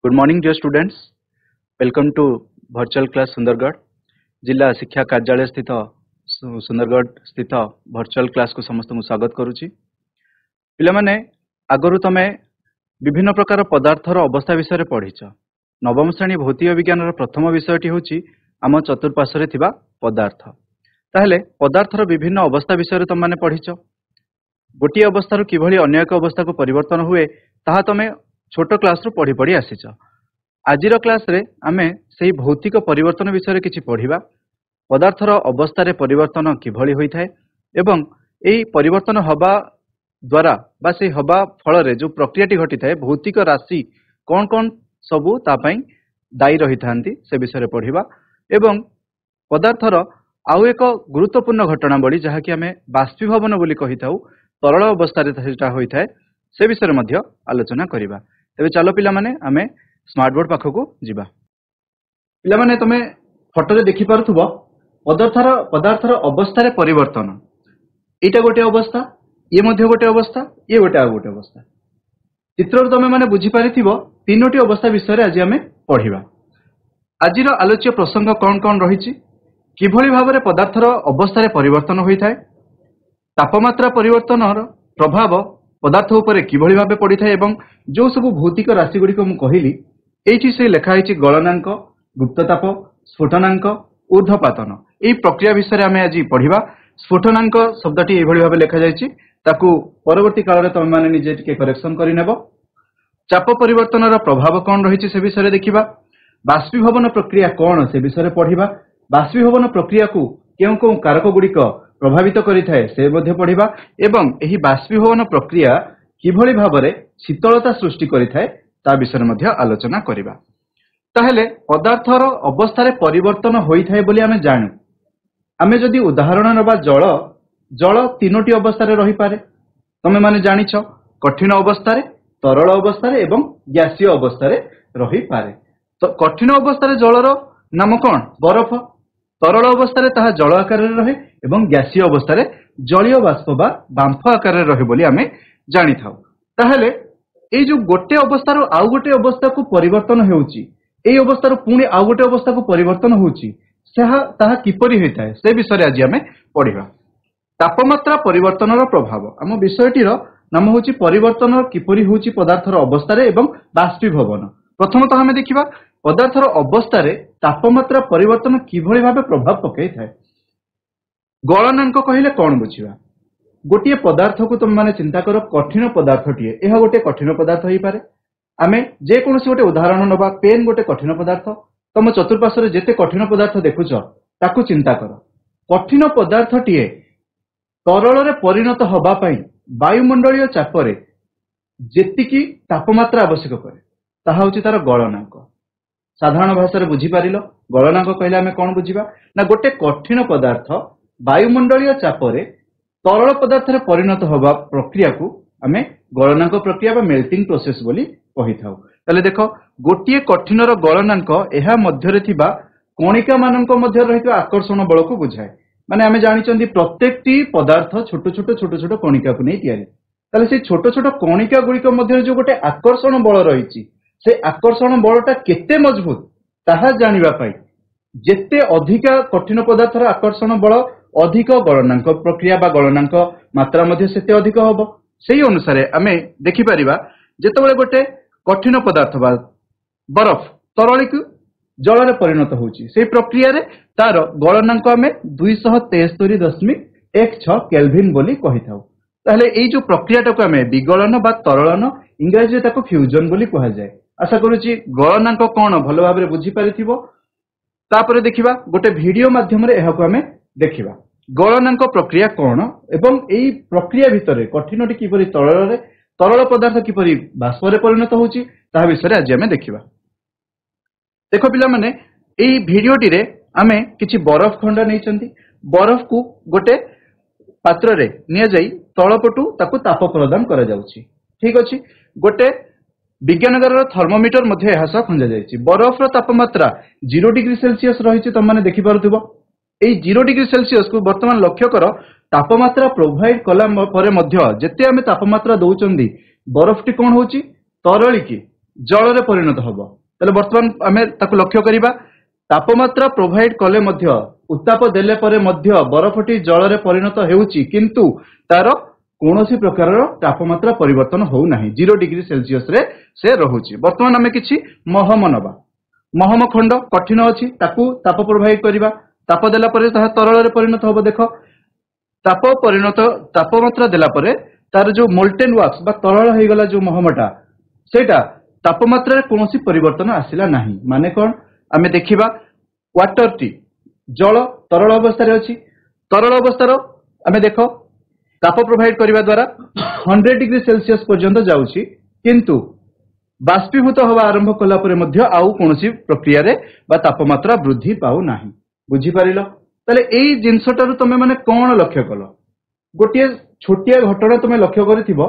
Good morning, dear students. Welcome to virtual class Sundargarh जिला शिक्षा कार्यालय स्थित सुंदरगढ़ स्थित virtual class को समस्त को स्वागत करुछि। पिला माने आगरु तमे विभिन्न प्रकार पदार्थर अवस्था विषय रे पढिछ। नवम श्रेणी भौतिक विज्ञान प्रथम विषयटी होछि आम चतुर्पार्श्वरे थिबा पदार्थ। ताहेले पदार्थर विभिन्न अवस्था विषय रे तमे पढिछ। गोटी अवस्था किभली अन्य एक अवस्था को परिवर्तन हुए ताहा तमे छोट क्लास रु पढ़ी पढ़ी आसीच। आजिर क्लास रे आमे सेही भौतिक परिवर्तन विषय किछि पढ़िबा। पदार्थर अवस्था रे परिवर्तन किभली होई थाए एवं एही परिवर्तन हबा द्वारा बा से हबा फल रे जो प्रक्रियाटी घटी थाए भौतिक राशि कोन कोन सबु ता पई दायी रही थांती से विषय रे पढ़िबा। एवं पदार्थर आउ एक गुरुत्वपूर्ण घटनावली जहा कि आमे बाष्पीभवन बोली कहि थाउ तरल अवस्था रे सेटा होई थाए से विषय रे आलोचना करिबा। तेबे चलो पिला माने आमे स्मार्ट बोर्ड पाखो को जिबा। पिला माने तमे फोटो रे देखि पारुथबो पदार्थर अवस्था रे परिवर्तन। एटा गोटे अवस्था, ये मध्य गोटे अवस्था, ये गोटे आ गोटे अवस्था। चित्र रे तमे माने बुझी पारिथिबो तीनोटी अवस्था विषय रे आज आमे पढिबा। आजिर आलोच्य प्रसंग कोन कोन रहिछि, किभली भाबरे पदार्थर अवस्था रे परिवर्तन होई थाए, तापमात्रा परिवर्तनर प्रभाव पदार्थ उपरे किभली भाबे पड़ी थाए एवं जो सब भौतिक राशि गुडी को मु कहिली एठी से लेखा हिची गलनांक, गुप्तताप, स्फोटनांक, ऊर्ध्वपातन। एई प्रक्रिया विषय रे आमे आज पढिबा। स्फोटनांक शब्दटी एभली भाबे लेखा जायछि, ताकू परवर्ती काल रे तमे माने निजे टिके करेक्शन करि नेबो। चाप परिवर्तनर प्रभाव कोन रहिछि से विषय रे देखिबा। बाष्पीभवन प्रक्रिया कोन से विषय रे पढिबा। बाष्पीभवन प्रक्रिया को केउ कारक गुडी को प्रभावित करि थाए से मध्ये पढिबा एवं एही बाष्पीभवन प्रक्रिया किभली भाबरे शीतलता सृष्टि करि थाए ता विषय मध्ये आलोचना करिबा। ताहेले पदार्थर अवस्था रे परिवर्तन होई थाए बोली आमे जानु। आमे जदि उदाहरण नबा जल तीनोटी अवस्था रे रहि पारे। तमे माने जानिछ कठिन अवस्था रे, तरल अवस्था रे एवं गैसीय अवस्था रे रहि पारे। तो कठिन अवस्था रे जलर नाम कोन? बरफ। तरल अवस्था रे ताहा जल आकार रे रहे एवं गैसीय अवस्था रे जलीय बाष्प बा बांफ आकार रे रहे बोली आमे जानि थाउ। ताहेले ए जो गोटे अवस्था रो आउ गोटे अवस्था को परिवर्तन हेउची, ए अवस्था रो पुणी आउ गोटे अवस्था को परिवर्तन होउची, ताहा किपरि होइताय से विषय रे आज आमे पढिबा। तापमात्रा परिवर्तनर प्रभाव। आम विषयटीर नाम होउची परिवर्तन किपरि होउची पदार्थर अवस्था रे एवं बाष्पीभवन। प्रथमतः आमे देखिबा पदार्थर अवस्था रे तापमात्रा परिवर्तन किभली भाबे प्रभाव पकई थाए। गलनांक कहिले कोन बुझिबा। गोटिए पदार्थ को तुम माने चिंता करो कठिन पदार्थटीए, एहा गोटे कठिन पदार्थ होई पारे। आमे जे कोनोसी गोटे उदाहरण नबा, पेन गोटे कठिन पदार्थ। तम चतुर्पार्श्व रे जेते कठिन पदार्थ देखुछ ताकू चिंता करो। कठिन पदार्थटीए तरल रे परिणत होबा पई वायुमंडलीय चाप रे जेतिकी तापमात्रा आवश्यक करे ताहा होची तार गलनांक। साधारण भाषा रे बुझी पारिलो गलनांक कहले आमे कोन बुझिबा ना गोटे कठिन पदार्थ वायुमंडलीय चाप रे तरल पदार्थ रे परिणत होबा प्रक्रिया को आमे गलनांक प्रक्रिया बा मेल्टिंग प्रोसेस बोली कहि थाउ। तले देखो गोटिए कठिनर गलनांक एहा मध्य रे थिबा कणिका मानक मध्य रहितो आकर्षण बल को बुझाए। माने आमे जानिचंदी प्रत्येकटी पदार्थ छोट छोट कणिका को नै तियारी। तले से छोट छोट कणिका गुडी को मध्य जो गोटे आकर्षण बल रहिछि से आकर्षण बलटा केते मजबूत ताहा जानिबा पाई जेते अधिक कठिन पदार्थर आकर्षण बल अधिक गलनांक प्रक्रिया बा गलनांक मात्रा मध्ये सेते अधिक होबो। सेही अनुसार आमे देखि परिबा जेतेबेले गोटे कठिन पदार्थ बा बरफ तरलिक जल रे परिणत होउची सेही प्रक्रिया रे तार गलनांक आमे 273.16 केल्विन बोली कहि थाउ। ताहले एई जो प्रक्रियाटा को आमे विगलन बा तरलन इंग्रजी रे ताको फ्यूजन बोली कहा जाय। आशा करूची गलनांक कोन भलो भाबरे बुझी पारिथिबो। तापरे देखिबा गोटे वीडियो माध्यम रे एहाको आमे देखिबा गलनांक प्रक्रिया कोन एवं एई प्रक्रिया भितरे कठिनटी किपरि तरल पदार्थ किपरि बाष्प रे परिणत होउची ता विषय रे आज आमे देखिबा। देखो पिला माने एई वीडियोटी रे आमे किछि बरफ खंड नैचंती। बरफ को गोटे पात्र रे निया जाई तळपटु ताको ताप प्रदान करा जाउची। ठीक अछि, गोटे विज्ञानगार थर्मोमीटर मध्ये एहा सह खंजा जायछि। बरफ रो तापमात्रा 0 डिग्री सेल्सियस रहिछि तम माने देखि पारुथिबो। एई 0 डिग्री सेल्सियस को वर्तमान लक्ष्य कर तापमात्रा प्रोवाइड कला परे मध्य जेते आमे तापमात्रा दउचंदी बरफटी कोन होउची तरळी की जल परिणत हम ताले बर्तमान आम ताको लक्ष्य करिबा तापमात्रा प्रोवाइड कले मध्य उत्ताप देले परे मध्य बरफटी जल रे परिणत हेउची किंतु तार कौनसी प्रकार तापमात्रा परिवर्तन हो नहीं 0 डिग्री सेल्सियस रे से रहुची। बर्तमान आम किछि महम नबा महम खंड कठिन अछि ताकू ताप प्रोवाइड करिबा ताप देला परे ताहा तरल रे परिणत होबो। देख ताप परिणत तापमात्रा देला परे तार जो मोल्टेन वैक्स बा तरल हे गला जो महमटा सेटा तापमात्रा रे कोनोसी परिवर्तन आसिला नाही माने कोन आमे देखिबा वाटर टी जल तरल अवस्था रे अछि तरल अवस्था रो आमे देखो ताप प्रोवाइड करिबा द्वारा 100 डिग्री सेल्सियस पर्यंत जाउछि किंतु बाष्पीभूत हवा आरंभ कला परे मध्य आउ कोनोसी प्रक्रिया रे बा तापमात्रा वृद्धि पाउ नाही। बुझी पारिलो ताले एई जिंसटारु तमे माने कोन लक्ष्य कलो गोटिए छोटिया घटना तमे लक्ष्य करिथिबो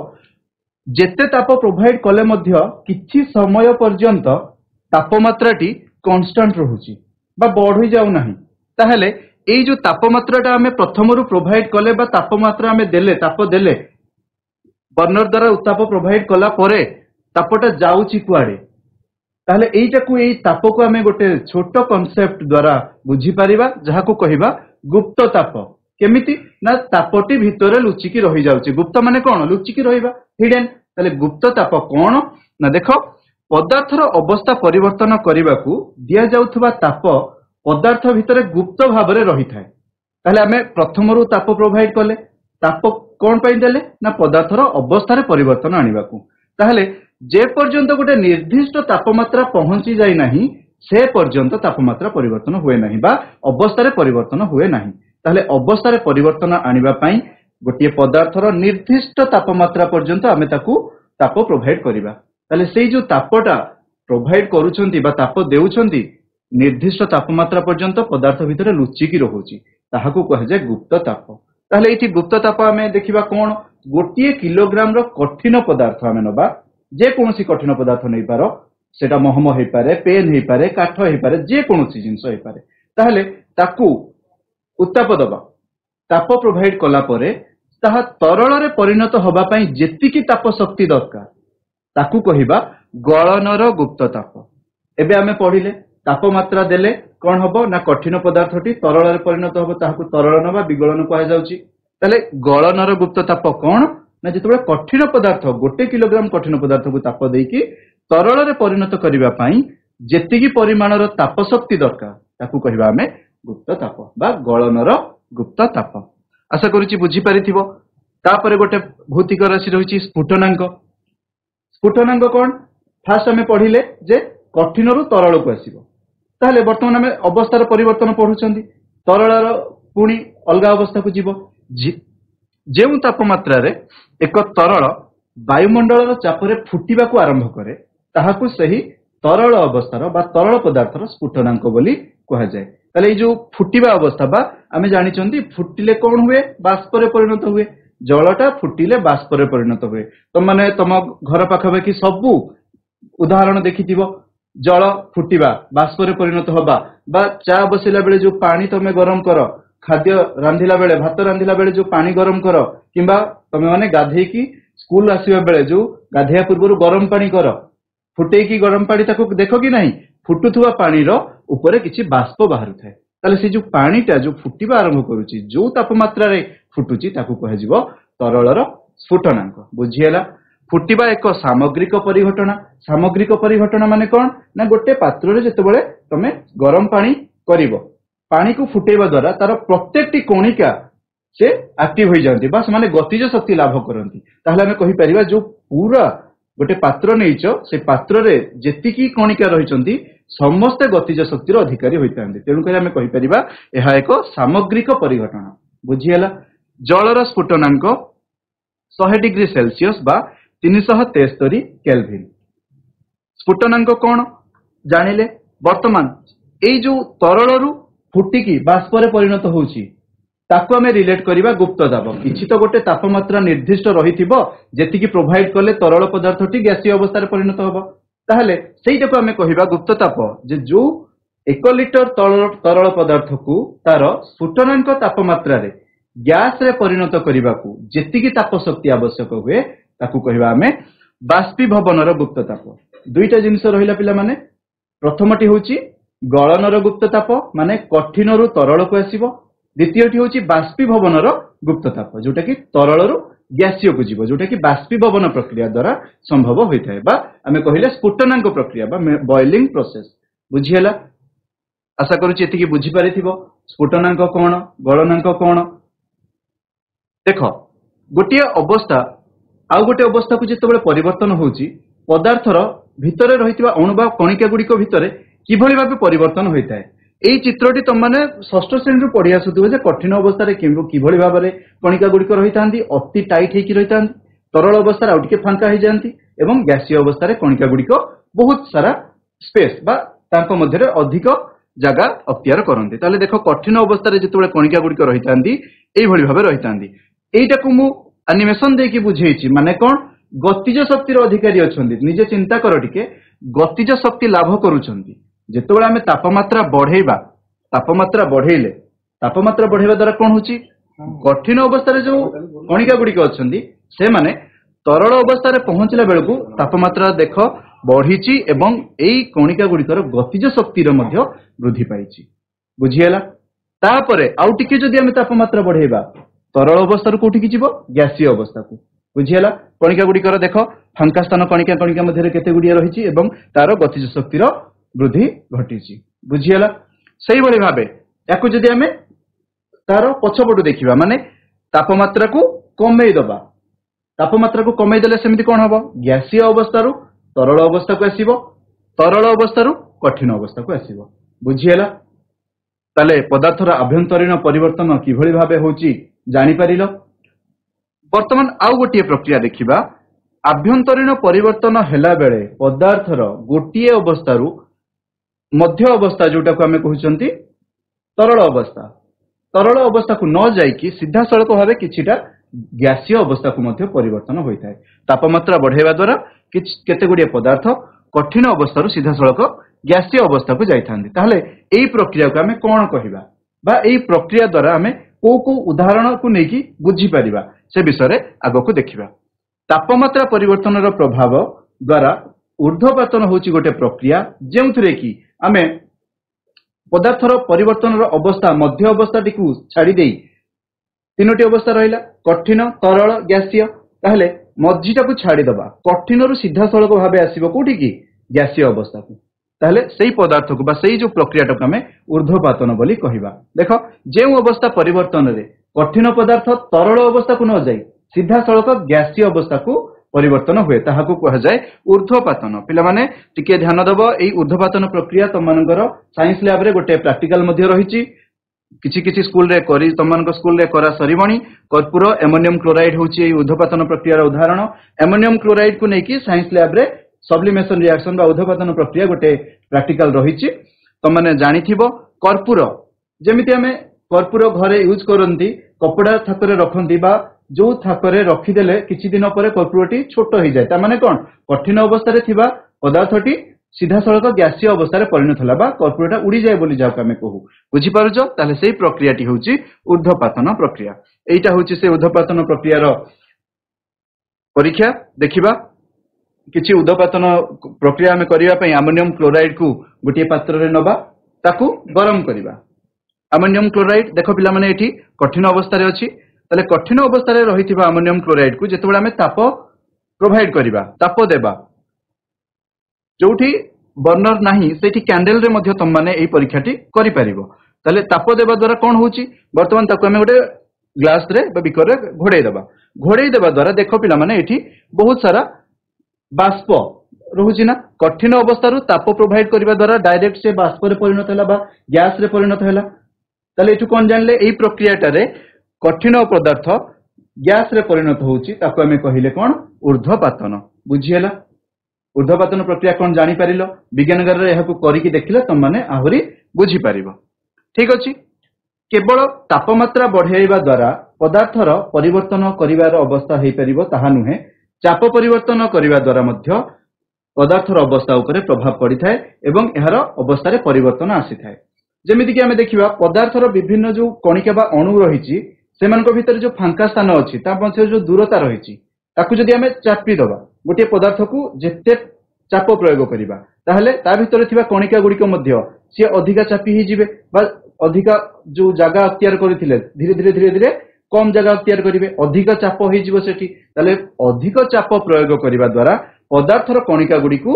जेते ताप प्रोवाइड कले मध्य किछि समय पर्यंत तापमात्राटी कांस्टेंट रहुची बा बढ़ी जाउ नाही ताहेले एई जो तापमात्राटा आमे प्रथमरु प्रोवाइड कले बा तापमात्रा आमे देले ताप देले बर्नर द्वारा उत्ताप प्रोवाइड कला परे तापटा जाउची कुआडे ताहले एइटाकू एई तापको आमे गोटे छोट कांसेप्ट द्वारा बुझी पारिबा जहाकू कहिबा गुप्त ताप केमिति ना तापटी भितरे लुचिकी रही जाउची। गुप्त माने कोन लुचिकी रहिबा हिडन ताले गुप्त ताप कोन ना देखो पदार्थर अवस्था परिवर्तन करिबाकू दिया जाउथबा ताप पदार्थ भितरे गुप्त भाबरे रही थाए ताहले आमे प्रथमरु ताप प्रोवाइड कले ताप कोन पई देले ना पदार्थर अवस्था रे परिवर्तन आनिबाकू ताहले जे पर्यंत गोटे निर्दिष्ट तापमात्रा पहुंची जाय नाही से पर्यंत तापमात्रा परिवर्तन हुए नाही बा अवस्था रे परिवर्तन हुए नाही ताहले अवस्था रे परिवर्तन आनिबा पई गोटे पदार्थर निर्दिष्ट तापमात्रा पर्यंत आमे ताकू ताप प्रोवाइड करिबा ताहले सेई जो तापटा प्रोवाइड करूछंती बा ताप देउछंती निर्दिष्ट तापमात्रा पर्यंत पदार्थ भितर लुचिकी रहुची ताहाकू कह जाय गुप्त ताप। ताहले एठी गुप्त ताप आमे देखिबा कोन गोटिए किलोग्राम रो कठिन पदार्थ आमे नबा जे कोनोसी कठिन पदार्थ नै पारो सेटा महम हे पारे पेन हे पारे काठ हे पारे जे कोनोसी जिंस हे पारे ताहले ताकू उत्ताप दबा ताप प्रोवाइड कला परे ताहा तरल रे परिणत होबा पई जेतिकी ताप शक्ति दरकार ताकू कहिबा गळनर गुप्त ताप। एबे आमे पढिले तापमात्रा देले कोन हबो ना कठिन पदार्थटी तरल रे परिणत होबो ताहाकू तरलन बा विगलन कहा जाउची। ताले गळनर गुप्त ताप कोन ना जेतबे कठिन पदार्थ 1 किलोग्राम कठिन पदार्थ को ताप देकी तरल रे परिणत करिबा पई जेतिकी परिमाणर ताप शक्ति दरकार ताकू कहिबा आमे गुप्त ताप बा गळनर गुप्त ताप। आशा करूची बुझी पारिथिबो। तापरे गोटे भौतिक राशि रहिची स्फुटनांक। स्फुटनांक कोन फास्ट आमे पढिले जे कठिनरु तरल को आसीबो ताहले वर्तमान आमे अवस्थार परिवर्तन पढुचंदी तरलर पुणी अलगा अवस्था को जीवो जेउ तापमात्रा रे एक तरल वायुमंडल चापरे फुटिबा को आरंभ करे ताहाकू सही तरल अवस्थार बा तरल पदार्थर स्फुटनांक बोली कहा जाए। ताले जो फुटिबा अवस्था बा आमे जानि चंदी फुटिले कोन हुए बाष्प रे परिणत हुए जलटा फुटिले बाष्प रे परिणत हुए। तो माने तम घर पाखबे कि सबु उदाहरण देखिथिबो जल फुटिबा बाष्प रे परिणत होबा बा चा बसिला बेले जो पानी तमे गरम करो खाद्य रांधिला बेले भात रांधिला बेले जो पानी गरम करो किंबा तमे माने गाधे की स्कूल आसीबा बेले जो गाधेया पूर्व गरम पानी करो फुटे की गरम पानी ताको देखो कि नहीं फुटुथुवा पानी रो ऊपर किछि बाष्प बाहरु थाए ताले से जो पानीटा जो फुटिबा आरंभ करूची जो तापमात्रा रे फुटुची ताको कहजिवो तरलर स्फुटनांक। बुझियला फुटिबा एक सामग्रिक परिघटना माने कोन ना गोटे पात्र रे जेतेबेले तमे गरम पानी करिवो पानी को फुटेबा द्वारा तार प्रत्येकटी कणिका से एक्टिव हो जाती बा से गतिज शक्ति लाभ करती ताहले आमे कहि परिबा जो पूरा गोटे पात्र नैच से पात्र रे जेतिकी कणिका रहिचंती समस्त गतिज शक्तिर अधिकारी होइतांती तेणुक आमे कहि परिबा एहा एक सामग्रिक परिघटना। बुझियला जलर स्फुटनांक 100 डिग्री सेल्सियस बा 373 केल्विन। स्फुटनांक कोन जानिले वर्तमान एई जो तरलरु फुटिकी बाष्प रे परिणत होउची ताको आमे रिलेट करिबा गुप्त ताप किछि तो गोटे तापमात्रा निर्दिष्ट रहिथिबो जेतिकी प्रोवाइड करले तरल पदार्थटी गैसीय अवस्था रे परिणत होबो ताहले सेइटाको आमे कहिबा गुप्त ताप जे जो 1 लिटर तरल पदार्थ को तार स्फुटनांक तापमात्रा रे गैस रे परिणत करिबाकू जेतिकी ताप शक्ति आवश्यक हुए ताकू कहिबा आमे बाष्पीभवनर गुप्त ताप दुईटा जिनस रहिला पिला माने प्रथमटी होची गलनर गुप्त ताप माने कठिन रु तरल को आसीबो द्वितीयटी होची बाष्पीभवनर गुप्त ताप जोटा कि तरल रु गैसीय को जीव जोटा कि बाष्पीभवन प्रक्रिया द्वारा संभव होता है बा आमे कहिले स्फुटनांक प्रक्रिया बा बॉइलिंग प्रोसेस बुझियला आशा करूची एतिकी बुझी पारिथिबो स्फुटनांक कोन गलनांक कोन देख गोटे अवस्था आउ गोटे अवस्था को जितेबाला परिवर्तन होची पदार्थर भितरे रहितबा अणु बा कणिका गुड़िक भितरे किभଳି भाबे परिवर्तन होता है एई चित्रटी तुम माने षष्ठ श्रेणी रु पढ़ी आसुथिबो जे कठिन अवस्था किभଳି भाबे कणिका गुड़िक रहितांती अति टाइट हेकी रहितांती तरल अवस्था आउ टिके फांका हो जाती एवं गैसीय अवस्था कणिका गुड़िक बहुत सारा स्पेस बा तांको मध्यरे अधिक जगह अख्तियार करते ताले देख कठिन अवस्था जितेबाला कणिका गुड़िक रहितांती एई भଳି भाबे रहितांती एइटाकू मु एनिमेशन देकी बुझेइछि माने कोन गतिज शक्तिर अधिकारी अछंती निजे चिंता कर टिके गतिज शक्ति लाभ करूछंती जेतेबाला आमे तापमात्रा बढ़ेबा तापमात्रा बढ़ेले तापमात्रा बढ़ेबा द्वारा कोन होछि कठिन अवस्था रे जो कणिका गुड़िक अछंती से माने तरल अवस्था रे पहुंचला बेलकू तापमात्रा देख बढ़ीची एवं एई कणिका गुड़िकर गतिज शक्तिर मध्य वृद्धि पाइछि बुझियला तापरे आउ टिके जदि आमे तापमात्रा बढ़ेबा तरल अवस्था रू कोठी की जीवो गैसीय अवस्था को बुझियला कणिका गुड़िकर देख फांका स्थान कणिका कणिका मध्य केते गुड़िया रहिछि एवं तार गतिज शक्तिर वृद्धि घटी बुझीगला से भाव या जदि आम तार पछपटू देखा माने तापमात्रा को कमे दबा तापमात्रा को कमे देले सेमती कौन हम गैसीय अवस्था तरल अवस्था को आसीबो तरल अवस्था कठिन अवस्था को आसीबो बुझीगला ताले पदार्थर आभ्यंतरीण परिवर्तन किभଳି भाबे होची जानि पारिलो वर्तमान आउ गोटे प्रक्रिया देखिबा आभ्यंतरीण परिवर्तन हेला बेले पदार्थर गोटे अवस्था मध्य अवस्था जोटा को आमे कहउचंती तरल अवस्था को न जाइकी सीधा सड़क भाव किछिटा गैसीय अवस्था को मध्य परिवर्तन होता है तापमात्रा बढ़ेवा द्वारा केते गुड़िया पदार्थ कठिन अवस्था सीधा सड़क गैसीय अवस्था को जाइथांती ताहले एई प्रक्रिया को आमे कोन कहिबा बा एई प्रक्रिया द्वारा आमे को उदाहरण को नेकी बुझी परिबा से विषय रे आगो को देखिबा तापमात्रा परिवर्तन रो प्रभाव द्वारा ऊर्ध्वपातन होची गोटे प्रक्रिया जेउथरे की आमे पदार्थर परिवर्तन अवस्था मध्य अवस्था टिकू छाड़ी देई तीनोटी अवस्था रहिला कठिन तरल गैसीय ताहले मझीटा को छाड़ी दबा कठिन रु सीधा सड़क भाबे आसीबो कोठी की गैसीय अवस्था को ताहले सेही पदार्थ को बा सेही जो प्रक्रियाटा को आमे ऊर्ध्वपातन बोली कहिबा देखो जेउ अवस्था परिवर्तन रे कठिन पदार्थ तरल अवस्था को न जाई सीधा सड़क गैसीय अवस्था को परिवर्तन हुए ताहाकू कहा जाए ऊर्ध्वपातन पिला माने टिके ध्यान दबो एई ऊर्ध्वपातन प्रक्रिया तमनकर साइंस लैब रे गोटे प्रैक्टिकल मध्ये रहिची किछि किछि स्कूल रे करी तमनक स्कूल रे करा सरीबणी कर्पूर एमोनियम क्लोराइड होची एई ऊर्ध्वपातन प्रक्रिया रो उदाहरण एमोनियम क्लोराइड को नेकी साइंस लैब रे सब्लिमेशन रिएक्शन बा ऊर्ध्वपातन प्रक्रिया गोटे प्रैक्टिकल रहिची तमने जानिथिबो कर्पूर जेमिति हमें कर्पूर घरे यूज करंती कपड़ा थाकरे रखंती बा जो थाकरे रखिदेले किछि दिन पर कर्पूरटी छोट हो जाए तामाने कोन कठिन अवस्था रे थिबा पदार्थटी सीधा सड़क गैसीय अवस्था रे परिणत होला बा कर्पूरटा उड़ी जाए बोली जाक हमें कहू बुझी पारुजो ताले सेही प्रक्रियाटी होची ऊर्ध्वपातन प्रक्रिया एइटा होची से ऊर्ध्वपातन प्रक्रिया रो परीक्षा देखिबा किछि ऊर्ध्वपातन प्रक्रिया हमें करिवा पई अमोनियम क्लोराइड को गोटे पात्र रे नबा ताकू गरम करिबा अमोनियम क्लोराइड देखो पिला माने एठी कठिन अवस्था रे अछि ताले कठिन अवस्था रे रहिथिबा अमोनियम क्लोराइड को जेतेबेला हमें ताप प्रोवाइड करिबा ताप देबा जोठी बर्नर नाही सेठी कैंडल रे मध्य तम माने एई परीक्षाटी करि परिबो ताले ताप देबा द्वारा कोन होची वर्तमान ताको हमें गोटे ग्लास रे बा बिकर रे घोड़ेई देबा द्वारा देखो पिला माने एठी बहुत सारा बाष्प रहुची ना कठिन अवस्था रु ताप प्रोवाइड करिबा द्वारा डायरेक्ट से बाष्प रे परिणत होला बा गैस रे परिणत होला ताले एठु कोन जानले एई प्रक्रियाटा रे कठिन पदार्थ गैस रे परिणत होची ताको हमें कहिले कोन ऊर्ध्वपातन बुझियला ऊर्ध्वपातन प्रक्रिया कोन जानि परिलो विज्ञानगार रे एहाकू करिकि देखिले तम माने आहुरी बुझी परिबो ठीक अछि केवल तापमात्रा बढ़ाइबा द्वारा पदार्थर परिवर्तन करिवार अवस्था हेइ परिबो ताहा नुहे चाप परिवर्तन करिवा द्वारा मध्य पदार्थर अवस्था उपरे प्रभाव पड़ी थाए एवं एहार अवस्था रे परिवर्तन आसी थाए जेमिति कि हमें देखिबा पदार्थर विभिन्न जो कणिका बा अणु रहिछि सेमानक भितर जो फांका स्थान अछि ता पछे जो दूरता रहिछि ताकू जदि हमें चापी दबा गोटे पदार्थ को जेते चाप प्रयोग करिबा ताहले ता भितर थिबा कणिका गुड़िक मध्य सी अधिका चापी ही जिवे बा अधिका जो जगह अख्तियार करथिले धीरे धीरे धीरे धीरे कम जगह अख्तियार करिवे अधिक चाप होई जिवो सेठी ताले अधिक चाप प्रयोग करिबा द्वारा पदार्थर कणिका गुड़िकु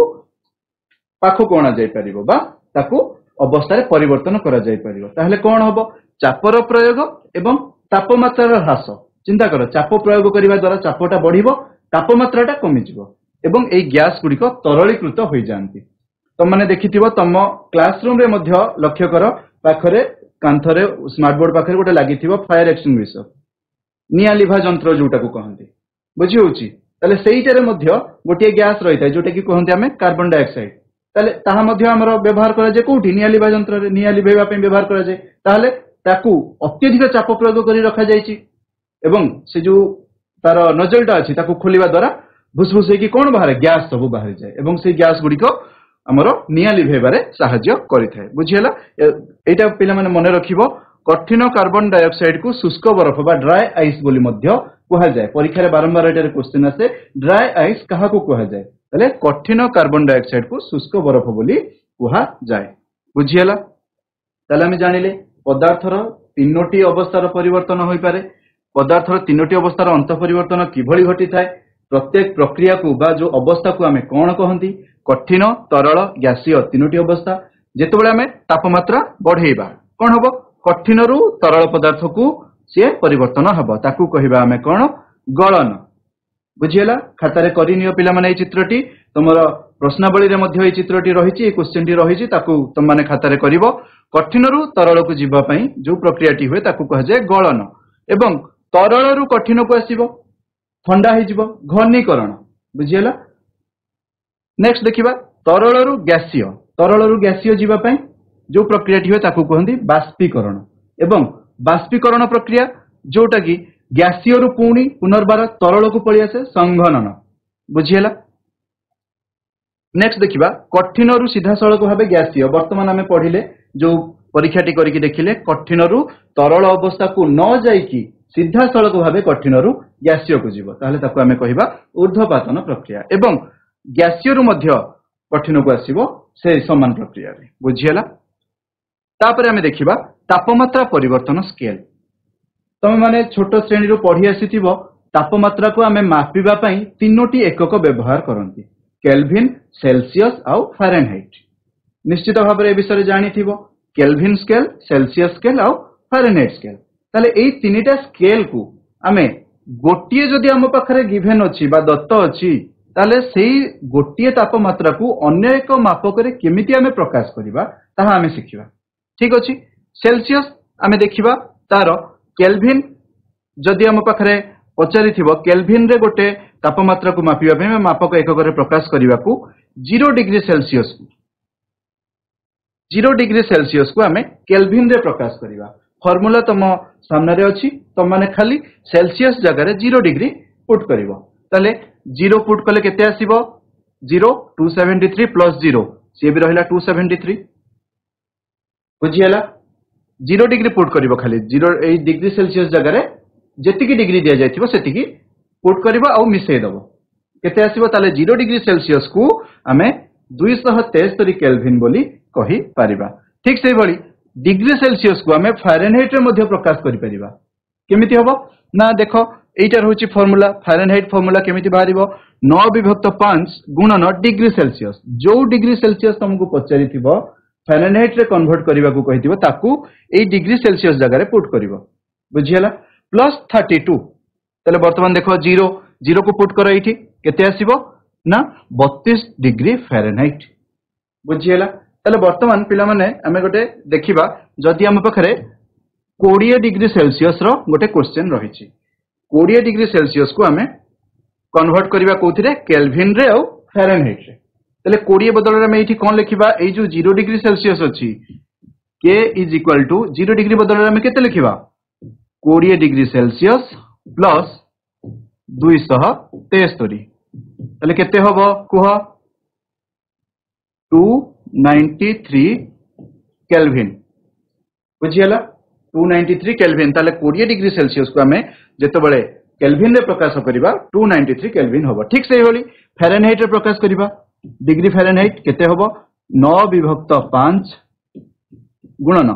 पाखो कोणा जाई परिबो बा ताकू अवस्था रे परिवर्तन करा जाई परिबो ताहले कोन हबो चापर प्रयोग एवं तापमात्रार ह्रास चिंता करो चाप प्रयोग करिबा द्वारा चापटा बढ़िबो तापमात्राटा कमी जिवो एवं एई गैस गुड़िक तरलीकृत होई जांती तुम माने देखिथिबो तम क्लासरूम रे मध्य लक्ष्य कर पाखरे कांथरे स्मार्ट बोर्ड पाखरे गोटे लागिथिबो फायर एक्सटिंग्विशर निया लिभा जंत्र जोटाकू कहंती बुझी होउची ताले सेइटारे मध्य गोटे गैस रहिता जोटा कि कहंती हमें कार्बन डाइऑक्साइड ताले ताहा मध्य हमर व्यवहार करा जे कोठी निया लिभा जंत्र रे निया लिभेबा पे व्यवहार करा जे ताले ताकू अत्यधिक चाप प्रयोग करी रखा जायछि एवं से जो तार नजलटा अछि ताकू खोलिबा द्वारा भुसभुस होई कि कोन बाहर गैस सब बाहर जाय एवं से गैस गुड़िक हमर निया लिभेबारे सहाय्य करिथाय बुझियला एटा पिला माने मने रखिबो कठिन कार्बन डाइऑक्साइड को शुष्क बरफ बा ड्राई आइस बोली मध्य कुहा जाय परीक्षा रे बारंबार एटारे क्वेश्चन आसे ड्राई आइस कहा को कुहा जाय तले कठिन कार्बन डाइऑक्साइड को शुष्क बरफ बोली कुहा जाय बुझियला तले हम जानिले पदार्थर तीनोटी अवस्थार परिवर्तन होई पारे पदार्थर तीनोटी अवस्थार अंत परिवर्तन किभଳି घटी थाए प्रत्येक प्रक्रिया को बा जो अवस्था को हमें कोन कहंती कठिन तरल गैसीय तीनोटी अवस्था जेतेबेले हमें तापमात्रा बढ़ेबा कोन हबो कठिन रु तरल पदार्थ को से परिवर्तन हबो ताकू कहिबा हमें कोन गलन बुझियला खातारे करि नियो पिला माने ए चित्रटी तमरो प्रश्नावली रे मध्य ए चित्रटी रहिछि ए क्वेश्चन टी रहिछि ताकू तुम माने खातारे करिवो कठिन रु तरल को जीवा पई जो प्रक्रियाटी हुए ताकू कह जाय गलन एवं तरल रु कठिन को आसीबो ठंडा हो जिवो घनीकरण बुझियला नेक्स्ट देखिबा तरल रु गैसीय जीवा पई जो प्रक्रियाटी हुए ताकू कहंदी बाष्पीकरण एवं बाष्पीकरण प्रक्रिया जोटा कि गैसीय रु पुणी पुनर्बार तरल को पळि आसे संघनन बुझियला नेक्स्ट देखिबा कठिन रु सीधा सळक भाबे गैसीय वर्तमान हमें पढिले जो परीक्षाटी करिकि देखिले कठिन रु तरल अवस्था को न जाईकि सीधा सड़क भाव कठिन रु गैसीय को जीव ताहले ताकू आमे कहिबा ऊर्ध्वपातन प्रक्रिया एवं गैसीय रु मध्य कठिन को आसीबो से समान प्रक्रिया रे बुझियला तापरे आमे देखिबा तापमात्रा परिवर्तन स्केल तमे माने छोट श्रेणी रु पढी आसीथिबो तापमात्रा को आमे मापिबा पई तीनोटी एकक व्यवहार करंती केल्विन सेल्सियस आउ फारेनहाइट निश्चित भाव रे विषय जानिथिबो केल्विन स्केल सेल्सियस स्केल आउ फारेनहाइट स्केल ताले एई तीनिटा स्केल को आमे गोटिए जदि हम पाखरे गिवन अछि बा दत्त अछि ताले सेई गोटिए तापमात्रा को अन्य एक मापक रे केमिति आमे प्रकाश करिबा ताहा आमे सिखिबा ठीक अछि सेल्सियस आमे देखिबा तार केल्विन जदि हम पाखरे पचारि थिबो केल्विन रे गोटे तापमात्रा को मापिबा पे मापक एकक रे प्रकाश करिबा को 0 डिग्री सेल्सियस को आमे केल्विन रे प्रकाश करिबा फॉर्मूला तम सामने रे अछि तम माने खाली सेल्सियस जगह रे 0 डिग्री पुट करिवो ताले 0 पुट कले केते आसीबो 0 273 प्लस 0 से भी रहिला 273 बुझियला 0 डिग्री पुट करिवो खाली 0 ए डिग्री सेल्सियस जगह रे जेतिकी डिग्री दिया जायथिबो सेतिकी पुट करिवो आ मिसै दबो केते आसीबो ताले 0 डिग्री सेल्सियस को हमें 273 केल्विन बोली कहि परिबा ठीक सेहि भली डिग्री सेल्सियस को हमें फारेनहाइट रे मध्य प्रकाश करि परिबा केमिति हबो ना देखो एटा रहउची फार्मूला फारेनहाइट फार्मूला केमिति बाहरिबो 9/5 गुणन डिग्री सेल्सियस जो डिग्री सेल्सियस तुमको पचारि थिबो फारेनहाइट रे कन्वर्ट करिबा को कहिथिबो ताकू ए डिग्री सेल्सियस जगह रे पुट करिवो बुझियला प्लस 32 तले वर्तमान देखो 0 को पुट करा एठी केते आसीबो ना 32 डिग्री फारेनहाइट बुझियला तले वर्तमान पिला माने हमें गोटे देखिबा जदि हम पाखरे 20 डिग्री सेल्सियस रो गोटे क्वेश्चन रहिछि 20 डिग्री सेल्सियस को हमें कन्वर्ट करिबा कोथिरे केल्विन रे और फारेनहाइट रे तले 20 बदल रे हम एठी कोन लिखिबा ए जो 0 डिग्री सेल्सियस अछि k is equal to 0 degree बदल रे हम केते लिखिबा 20 डिग्री सेल्सियस प्लस 273 तले केते होबो कुह 293 केल्विन बुझियला 293 केल्विन ताले 20 डिग्री सेल्सियस को हमें जेतेबेले केल्विन रे प्रकाश करिबा 293 केल्विन होबो ठीक सेही होली फारेनहाइट रे प्रकाश करिबा डिग्री फारेनहाइट केते हबो 9/5 गुणन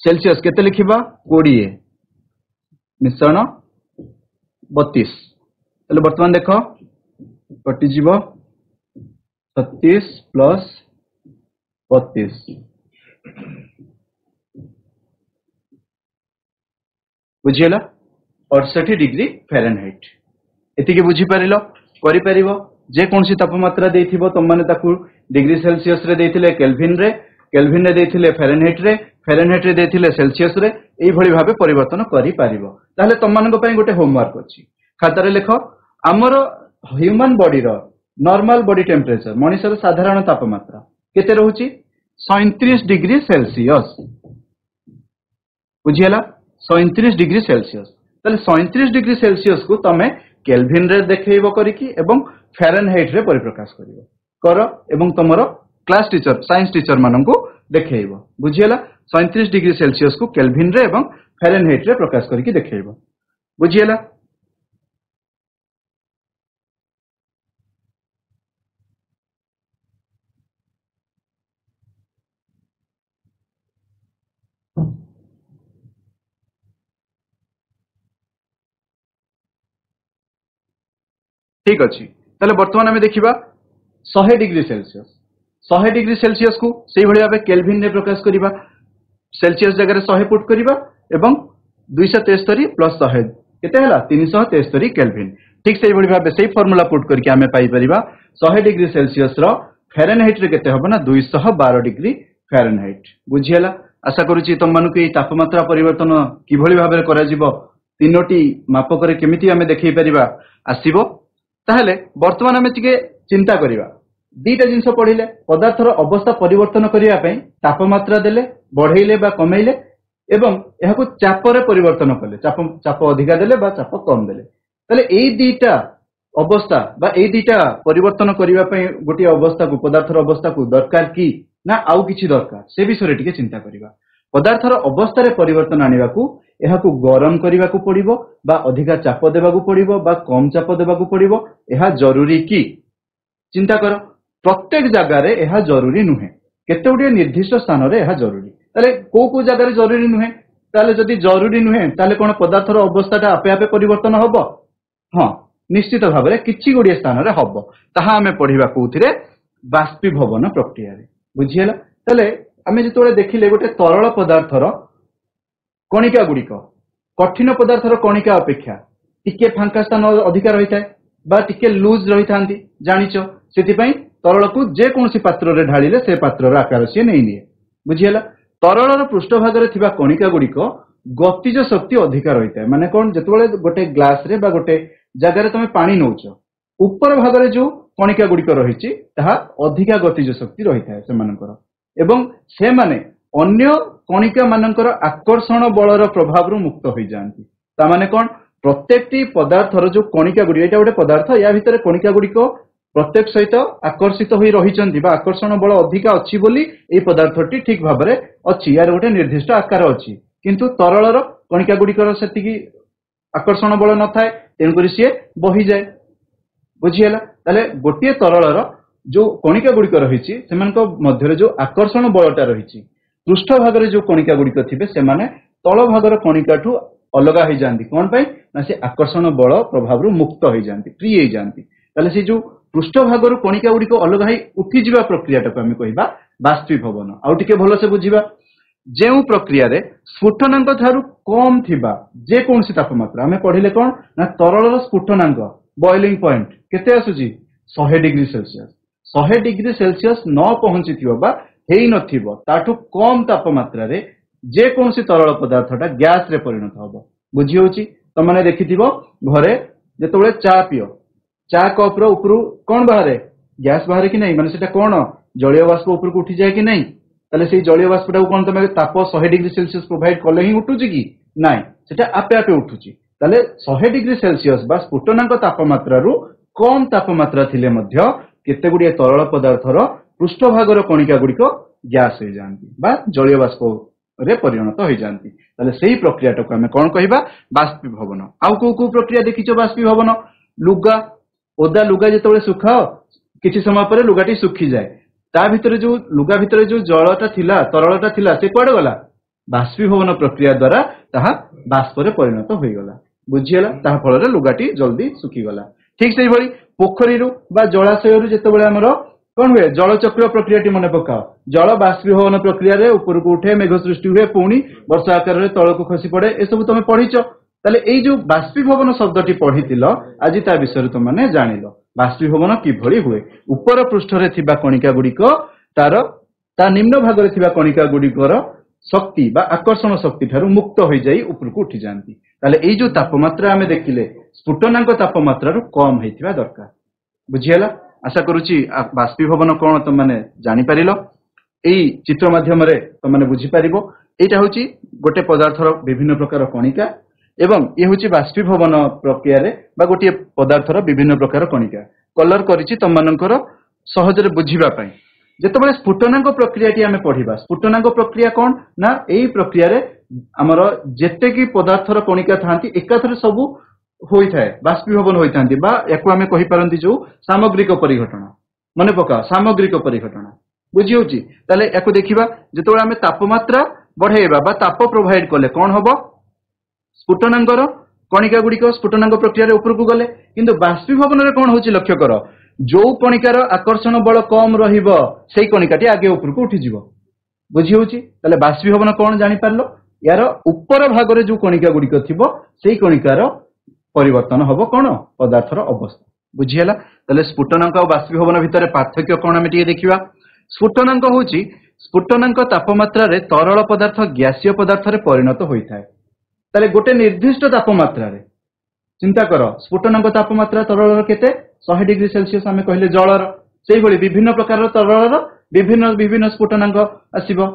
सेल्सियस केते लिखिबा 20 मिश्रण 32 तले वर्तमान देखो कटि जीव 36 प्लस 32 बुझियला 68 डिग्री फारेनहाइट एतिके बुझी पारिलो करि पारिबो जे कोनसी तापमात्रा देथिबो तुम माने ताकू डिग्री सेल्सियस रे देथिले केल्विन रे देथिले फारेनहाइट रे देथिले सेल्सियस रे एई भली भाबे परिवर्तन करि पारिबो ताले तुम मानको पई गोटे होमवर्क अछि खाता रे लेखो हमर ह्यूमन बॉडी रो नॉर्मल बॉडी टेम्परेचर मनुष्य रो साधारण तापमात्रा केते रहउची 37 डिग्री सेल्सियस बुझियला 37 डिग्री सेल्सियस ताले 37 डिग्री सेल्सियस को तमे केल्विन रे देखैबो करिकि एवं फारेनहाइट रे परिप्रकाश करिवो कर एवं तमरो क्लास टीचर साइंस टीचर माननको देखैबो बुझियला 37 डिग्री सेल्सियस को केल्विन रे एवं फारेनहाइट रे प्रकाश करिकि देखैबो बुझियला ठीक अछि ताले वर्तमान हमें देखिबा 100 डिग्री सेल्सियस 100 डिग्री सेल्सियस को सेही भली भाबे केल्विन रे प्रकाश करिबा सेल्सियस जगह रे 100 पुट करिबा एवं 273 प्लस 100 केते हला 373 केल्विन ठीक सेही भली भाबे सेही फार्मूला पुट करके हमें पाई परिबा 100 डिग्री सेल्सियस रो फारेनहाइट रे केते हबो ना 212 डिग्री फारेनहाइट बुझियला आशा करूची तुम मानको ई तापमात्रा परिवर्तन कि भली भाबे करा जिवो तीनोटी मापक रे केमिति हमें देखै परिबा आसीबो ताहले वर्तमान हमें टिके चिंता करिबा दीटा जिंस पढिले पदार्थर अवस्था परिवर्तन करिया पई तापमात्रा देले बढ़ेइले बा कमेइले एवं एहाकु चाप रे परिवर्तन कले चाप अधिका देले बा चाप कम देले ताले एई दीटा अवस्था बा एई दीटा परिवर्तन करिया पई गोटी अवस्था को पदार्थर अवस्था को दरकार की ना आउ किछि दरकार से विषय रे टिके चिंता करिबा पदार्थर अवस्था रे परिवर्तन आनिबाकू एहाकू गरम करिबाकू पड़िबो बा अधिका चाप देबाकू पड़िबो बा कम चाप देबाकू पड़िबो एहा जरूरी की चिंता कर प्रत्येक जगह रे एहा जरूरी नुहे केते गुडी निर्दिष्ट स्थान रे एहा जरूरी ताले को जगह रे जरूरी नुहे ताले जदी जरूरी नुहे ताले कोन पदार्थर अवस्थाटा आपे आपे परिवर्तन हबो हां निश्चित भाव रे किछि गुडी स्थान रे हबो ताहा हमें पढिबा कोउथिरे बाष्पीभवन प्रक्रिया रे बुझियला ताले हमें जेतोळे देखिले गोटे तरल पदार्थर कणिका गुड़िक कठिन पदार्थर कणिका अपेक्षा टिके फांका स्थान अधिक रही था बा टिके लूज रही था जानिच से तरल को जे कौन पात्र रे ढालिले से पात्र आकार सी नहीं निए बुझीला तरल पृष्ठभाग रे थिबा कणिका गुड़िक गतिज शक्ति अधिक रही था माने कौन जेतबेले गोटे ग्लास रे बा गोटे जगह रे तमे पानी नौच ऊपर भाग रे जो कणिका गुड़िक रही ताहा अधिक गतिज शक्ति रही था सेमानकर एवं से माने अन्य कणिका मानकर आकर्षण बलर प्रभाव रु मुक्त हो जाती तामाने कौन प्रत्येक पदार्थर जो कणिका गुड़ी एटा गोटे पदार्थ या भितर कणिका गुड़िक प्रत्येक सहित आकर्षित हो रही आकर्षण बल अधिक अच्छी बोली ए पदार्थटी ठीक भाव में अच्छी यार गोटे निर्दिष्ट आकार अच्छी किंतु तरलर कणिका गुड़िकर से आकर्षण बल न थाए तेणुक सी बही जाए बुझीगला ताले गोटे तरलर जो कणिका गुड़िक रही मध्य जो आकर्षण बलटा रही पृष्ठ भाग जो कणिका गुड़िक थे से तल भागर कणिका ठू अलग हो जाती कौन पाई ना से आकर्षण बल प्रभाव रु मुक्त हो जाती फ्री हो जाती ताले से जो पृष्ठ भागर कणिका गुड़िक अलग हो उठी जीवा प्रक्रियाटा को आम कहबा बाष्पीभवन आउ टिके भल से बुझीबा जेउ प्रक्रिया रे स्फुटनांक थारु कम थिबा जे कोनसी तापमात्रा आमे पढिले कोन ना तरलर स्फुटनांक बॉइलिंग पॉइंट केते आसुची 100 डिग्री सेल्सियस 100 डिग्री सेल्सियस न पहुंची थिबो बा हेई नथिबो ताठु कम तापमात्रा रे जे कोनसी तरल पदार्थटा गैस रे परिणत होबो बुझी होची तमने देखिथिबो घरे जेतबेले चा पियो चा कप रो ऊपरू कोन बाहरे गैस बाहरे कि नहीं माने सेटा कोन जलीय बाष्प ऊपर को उठी जाय कि नहीं ताले से जलीय बाष्पटा कोन तमे ताप 100 डिग्री सेल्सियस प्रोवाइड करले ही उठुची कि नहीं सेटा आपे आपे उठुची ताले 100 डिग्री सेल्सियस बा स्फुटनांक तापमात्रा रु कम तापमात्रा थिले मध्य केते गुडी तरल पदार्थर पृष्ठभागर कणिका गुड़िक गैस हो जाती बा जलीय बाष्प रे परिणत हो जाती ताले सेही प्रक्रियाटा को आमे कोन कहिबा बाष्पीभवन आउ को प्रक्रिया देखिचो बाष्पीभवन लुगा ओदा लुगा जेतबेले सुखाओ किछि समय पर लुगाटी सुखी जाए ता भितरे जो लुगा भितरे जो जलटा थिला तरलटा थिला से कुआडे गला बाष्पीभवन प्रक्रिया द्वारा ताहा बाष्परे परिणत होई गला बुझियला ताहा फल रे लुगाटी जल्दी सुखी गला ठीक सेही भली पोखरी रु बा जलाशय रु जेते बेले हमरो कोन हुए जलचक्र प्रक्रियाटी मन पकाओ जल बाष्पीभवन प्रक्रिया रे ऊपर को उठे मेघ सृष्टि हुए पुणी वर्षा आकार रे तळ को खसी पड़े ए सब तुम पढ़िଛ ताले एई जो बाष्पीभवन शब्दटी पढ़ितिलो आज ता विषय तुम माने जानिलो बाष्पीभवन किभली हुए ऊपर पृष्ठ रे थिबा कणिका गुडिक ता निम्न भाग रे थिबा कणिका गुडिकर शक्ति बा आकर्षण शक्ति ठारू मुक्त होई जाई ऊपर को उठी जांती ताले एई जो तापमात्रा हमें देखिले स्फुटनांक तापमात्रा रु कम हेतिबा दरकार बुझियला आशा करूची बाष्पीभवन कोन तुम माने जानि परिलो एई चित्र माध्यम रे तुम माने बुझी परिबो एटा होची गोटे पदार्थर विभिन्न प्रकार कणिका एवं ये होची बाष्पीभवन प्रक्रिया रे बा गोटे पदार्थर विभिन्न प्रकार कणिका कलर करिची तुम मानकर सहज रे बुझिबा पई जेतबेले स्फुटनांक प्रक्रियाटी आमे पढिबा स्फुटनांक प्रक्रिया कोन ना एई प्रक्रिया रे हमर जेते की पदार्थर कणिका थांती एकाथरे सब होई थाए बाष्पीभवन होई थांती बा एको आमे कहि पारंती जो सामग्रिक परिघटना मने पका सामग्रिक परिघटना बुझी होची ताले एको देखिबा जेतबेले आमे तापमात्रा बढ़ाइबा बा ताप प्रोवाइड करले कोन होबो स्फुटनांकर कणिका गुडिक स्फुटनांक प्रक्रिया रे ऊपर को गले किंतु बाष्पीभवन रे कोन होची लक्ष्य करो जो कणिकार आकर्षण बल कम रहिबो सेई कणिकाटी आगे ऊपर को उठी जिवो बुझी होची ताले बाष्पीभवन कोन जानि पारलो यार ऊपर भाग रे जो कणिका गुडिक थिबो सेई कणिकार परिवर्तन होबो कोन पदार्थर अवस्था बुझियला ताले स्फुटनांक और बाष्पीभवन भितर पार्थक्य कोन हम टिके देखिबा स्फुटनांक होची स्फुटनांक तापमात्रा रे तरल पदार्थ गैसीय पदार्थ रे परिणत होई थाए ताले गोटे निर्दिष्ट तापमात्रा रे चिंता करो स्फुटनांक तापमात्रा तरल केते 100 डिग्री सेल्सियस हमें कहले जलर सेही भली विभिन्न प्रकार तरलर विभिन्न विभिन्न स्फुटनांक आसीबो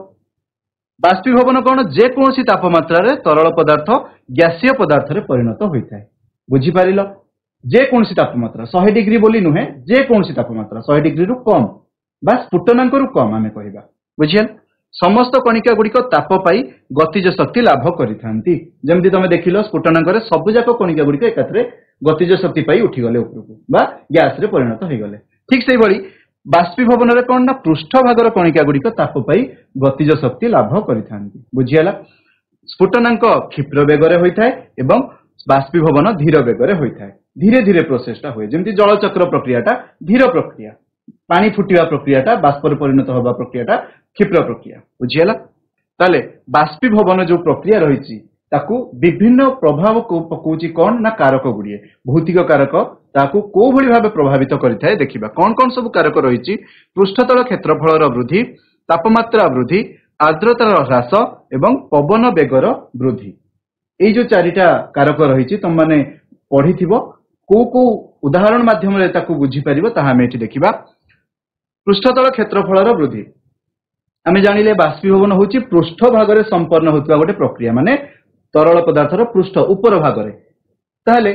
बाष्पीभवन कोन जे कोनसी तापमात्रा रे तरल पदार्थ गैसीय पदार्थ रे परिणत होई थाए बुझी पारिलो जे कोनसी तापमात्रा 100 डिग्री बोली नुहे जे कोनसी तापमात्रा 100 डिग्री रु कम बा स्फुटनांक रु कम हमें कहिबा बुझियल समस्त कणिका गुडिक ताप पाई गतिज शक्ति लाभ करिथांती जेमति तमे देखिलो स्फुटनांक रे सब जाक कणिका गुडिक एकाथरे गतिज शक्ति पाई उठी गले ऊपर बा गैस रे परिणत होई गले ठीक सेही भली बाष्पीभवन रे कोन ना पृष्ठ भागर कणिका गुडिक ताप पाई गतिज शक्ति लाभ करिथांती बुझियला स्फुटनांक क्षिप्र वेग रे होई थाए एवं बाष्पीभवन धीर वेग रे होई थाए धीरे धीरे प्रोसेसटा होय जेमति जलचक्र प्रक्रियाटा धीर प्रक्रिया पानी फुटिवा प्रक्रियाटा बाष्पर परिणत होबा प्रक्रियाटा क्षिप्र प्रक्रिया बुझियला ताले बाष्पीभवन जो प्रक्रिया रहिछि ताकू विभिन्न प्रभाव को पकोची कोन ना कारक गुडिये भौतिक कारक ताकू को भली भाबे प्रभावित करिथाय देखिबा कोन कोन सब कारक रहिछि पृष्ठतल क्षेत्रफलर वृद्धि तापमात्रा वृद्धि आर्द्रतार ह्रास एवं पवन वेगर वृद्धि एई जो चारिटा कारक रहिछि तुम माने पढिथिबो को उदाहरण माध्यम रे ताकू बुझी परिबो ताहा हम एठी देखिबा पृष्ठतल क्षेत्रफलर वृद्धि आमे जानिले बाष्पीभवन होची पृष्ठ भाग रे संपन्न होतबा गोटे प्रक्रिया माने तरल पदार्थर पृष्ठ ऊपर भाग रे ताले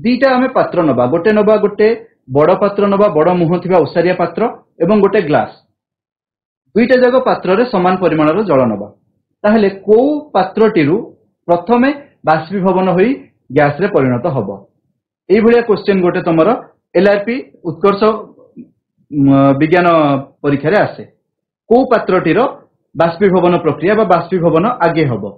दीटा आमे पात्र नबा गोटे बड़ पात्र नबा बड़ मुह थिबा ओसारिया पात्र एवं गोटे ग्लास दुईटा जग पात्र रे समान परिमाणर जल नबा ताले को पात्रटिरु प्रथमे बाष्पीभवन होई गैस रे परिणत हबो एई भलिया क्वेश्चन गोटे तमरो एलआरपी उत्कर्ष विज्ञान परीक्षा रे आसे को पात्रटिर बाष्पीभवन प्रक्रिया बा बाष्पीभवन आगे हबो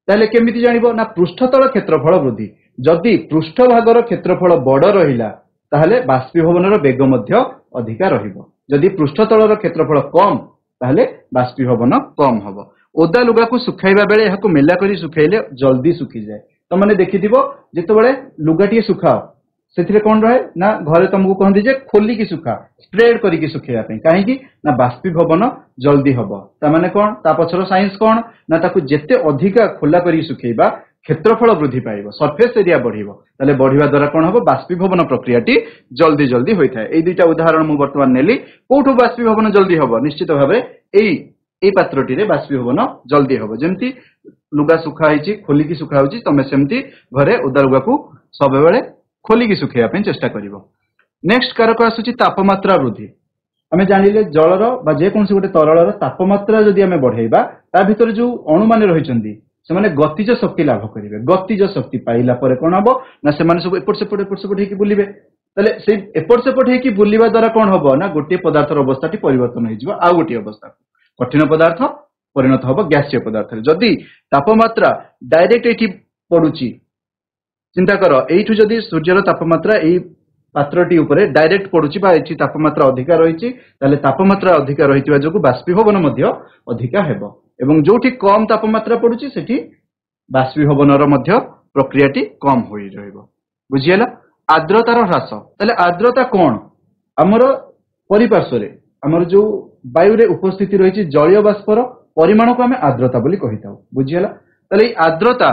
ताले केमिति जानिबो ना पृष्ठतल क्षेत्रफल वृद्धि जदि पृष्ठ भागर क्षेत्रफल बड़ रहिला ताले बाष्पीभवनर वेग मध्य अधिका रहिबो जदि पृष्ठतलर क्षेत्रफल कम ताले बाष्पीभवन कम हबो ओदा लुगा को सुखाइबा बेले एहाको मेला करी सुखाइले जल्दी सुखी जाए तो माने देखिथिबो जेतेबेले लुगाटी सुखाओ सेथिरे कोन रहे ना घरे तुमको कहंदी जे खोली की सुखा स्प्रेड करी की सुखैया पे काहे की ना बाष्पीभवन जल्दी हबो ता माने कोन ता पछरो साइंस कोन ना ताकू जेते अधिका खोला करी सुखैबा क्षेत्रफल वृद्धि पाइबो सरफेस एरिया बढ़िबो ताले बढ़िबा द्वारा कोन हबो बाष्पीभवन प्रक्रियाटी जल्दी जल्दी होई थाए एई दुईटा उदाहरण मु वर्तमान नेली कोठो बाष्पीभवन जल्दी हबो निश्चित भाबे एई पात्रटी रे बाष्पीभवन जल्दी हबो जेमति लुगा सुखा हिची खोली की सुखा होची तमे सेमति घरे उदा लुगा को सब बेले खोली की सुखैया पे चेष्टा करिवो नेक्स्ट कारक आसुची तापमात्रा वृद्धि आमे जानिले जलर बा जे कोनसी गोटे तरलर तापमात्रा जदि आमे बढ़ाइबा ता भितर जो अणु माने रहिचंदी से माने गतिज शक्ति लाभ करिवे गतिज शक्ति पाइला परे कोन हबो ना से माने सब एपट सेपट हेकी बुलिबे ताले से एपट सेपट हेकी बुलिबा द्वारा कोन हबो ना गोटे पदार्थर अवस्थाटी परिवर्तन होइजिबो आ गोटे अवस्था कठिन पदार्थ परिणत हबो गैसीय पदार्थ जदि तापमात्रा डायरेक्ट एठी पडुची चिंता कर एठु जदि सूर्यर तापमात्रा एई पात्रटी उपरे डायरेक्ट पडुची बा एठी तापमात्रा अधिका रहिची ताले तापमात्रा अधिका रहितबा जोगु बाष्पीभवन मध्य अधिका हेबो एवं जोठी कम तापमात्रा पडुची सेठी बाष्पीभवनर मध्य प्रक्रियाटी कम होई रहइबो बुझियला आर्द्रतार ह्रास ताले आर्द्रता कोन हमर परिपार्श्व रे हमर जो वायु रे उपस्थिति रहिची जलीय बाष्पर परिमाण को हमें आर्द्रता बोली कहिताउ बुझियला ताले आर्द्रता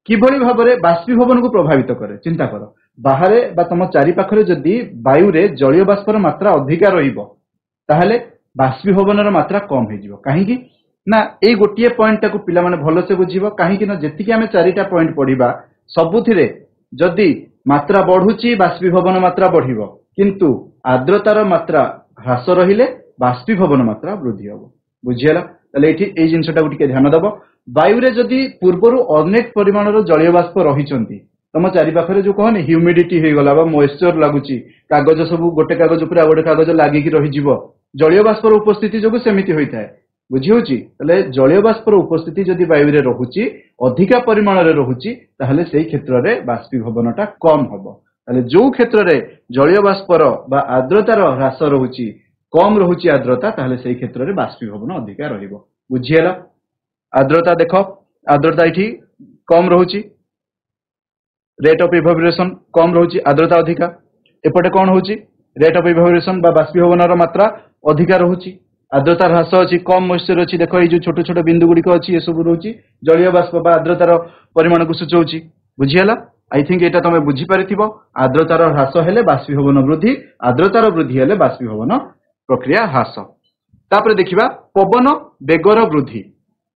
किभली भाबरे बाष्पीभवन को प्रभावित करे चिंता कर बाहरे बा तम चारि पाखरे जदि वायु रे जलीय बाष्पर मात्रा अधिका रहिबो ताहले बाष्पीभवनर मात्रा कम हो जिवो काहे कि ना ए गोटिए पॉइंट टाको पिला माने भलो से बुझिबो काहे कि ना जेतिके हमें चारिटा पॉइंट पढिबा सबुथिरे जदि मात्रा बढ़ुची बाष्पीभवन मात्रा बढ़िबो किंतु आर्द्रतार मात्रा ह्रास रहिले बाष्पीभवन मात्रा वृद्धि हबो बुझियला ताले एठी ए जिंसटा को टिके ध्यान दबो वायु रे जदि पूर्वरु अनेक परिमाणर जलीय बाष्प रहिचंती तम चारि पाखरे जो कहने ह्यूमिडिटी हे गला बा मॉइस्चर लागुची कागज सब गोटे कागज ऊपर गोटे कागज लागि कि रहि जिवो जलीय बाष्पर उपस्थिति जोगु सेमिति होइथाय बुझी होची तले जलीय बाष्पर उपस्थिति जदि वायु रे रहुची अधिका परिमाण रे रहुची ताहले सेही क्षेत्र रे बाष्पीभवनटा कम हबो ताले जो क्षेत्र रे जलीय बाष्पर बा आर्द्रतार ह्रास रहुची कम रहुची आर्द्रता ताहले सेही क्षेत्र रे बाष्पीभवन अधिका रहिबो बुझियला आर्द्रता देखो आर्द्रता इठी कम रहुची रेट ऑफ इवेपोरेशन कम रहुची आर्द्रता अधिका एपटे कौन होची रेट ऑफ इवेपोरेशन बा बाष्पीभवनर मात्रा अधिका रहुची आर्द्रता ह्रास अछि कम मॉइस्चर अछि देखो ए जो छोट छोट बिंदु गुडी अछि ए सब रहुची जलीय बाष्प बा आर्द्रतार परिमाण को सूचौची बुझियला आई थिंक एटा तमे बुझी परिथिबो आर्द्रतार ह्रास हेले बाष्पीभवन वृद्धि आर्द्रतार वृद्धि हेले बाष्पीभवन प्रक्रिया ह्रास तापर देखिबा पवन बेगर वृद्धि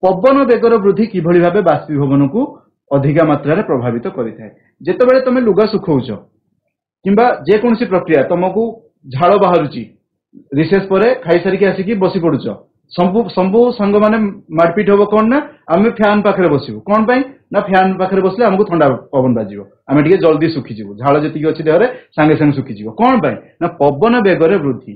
पवन बेगर वृद्धि किभली भाबे बाष्पीभवन को अधिका मात्रा रे प्रभावित करिथाय जेतेबेले तमे लुगा सुखौछ किंबा जे कोनसी प्रक्रिया तमको झाळ बाहरुची रिसेस परे खाई सारी के आसी की बसी पडुछ संबु संग माने मारपीट होबो कोन ना आमे फैन पाखरे बसिबो कोन पई ना फैन पाखरे बसले हमको ठंडा पवन बाजिबो आमे ଟିକେ जल्दी सुखी जिवो झाळ जति अछि देहरे संगे संगे सुखी जिवो कोन पई ना पवन बेगरे वृद्धि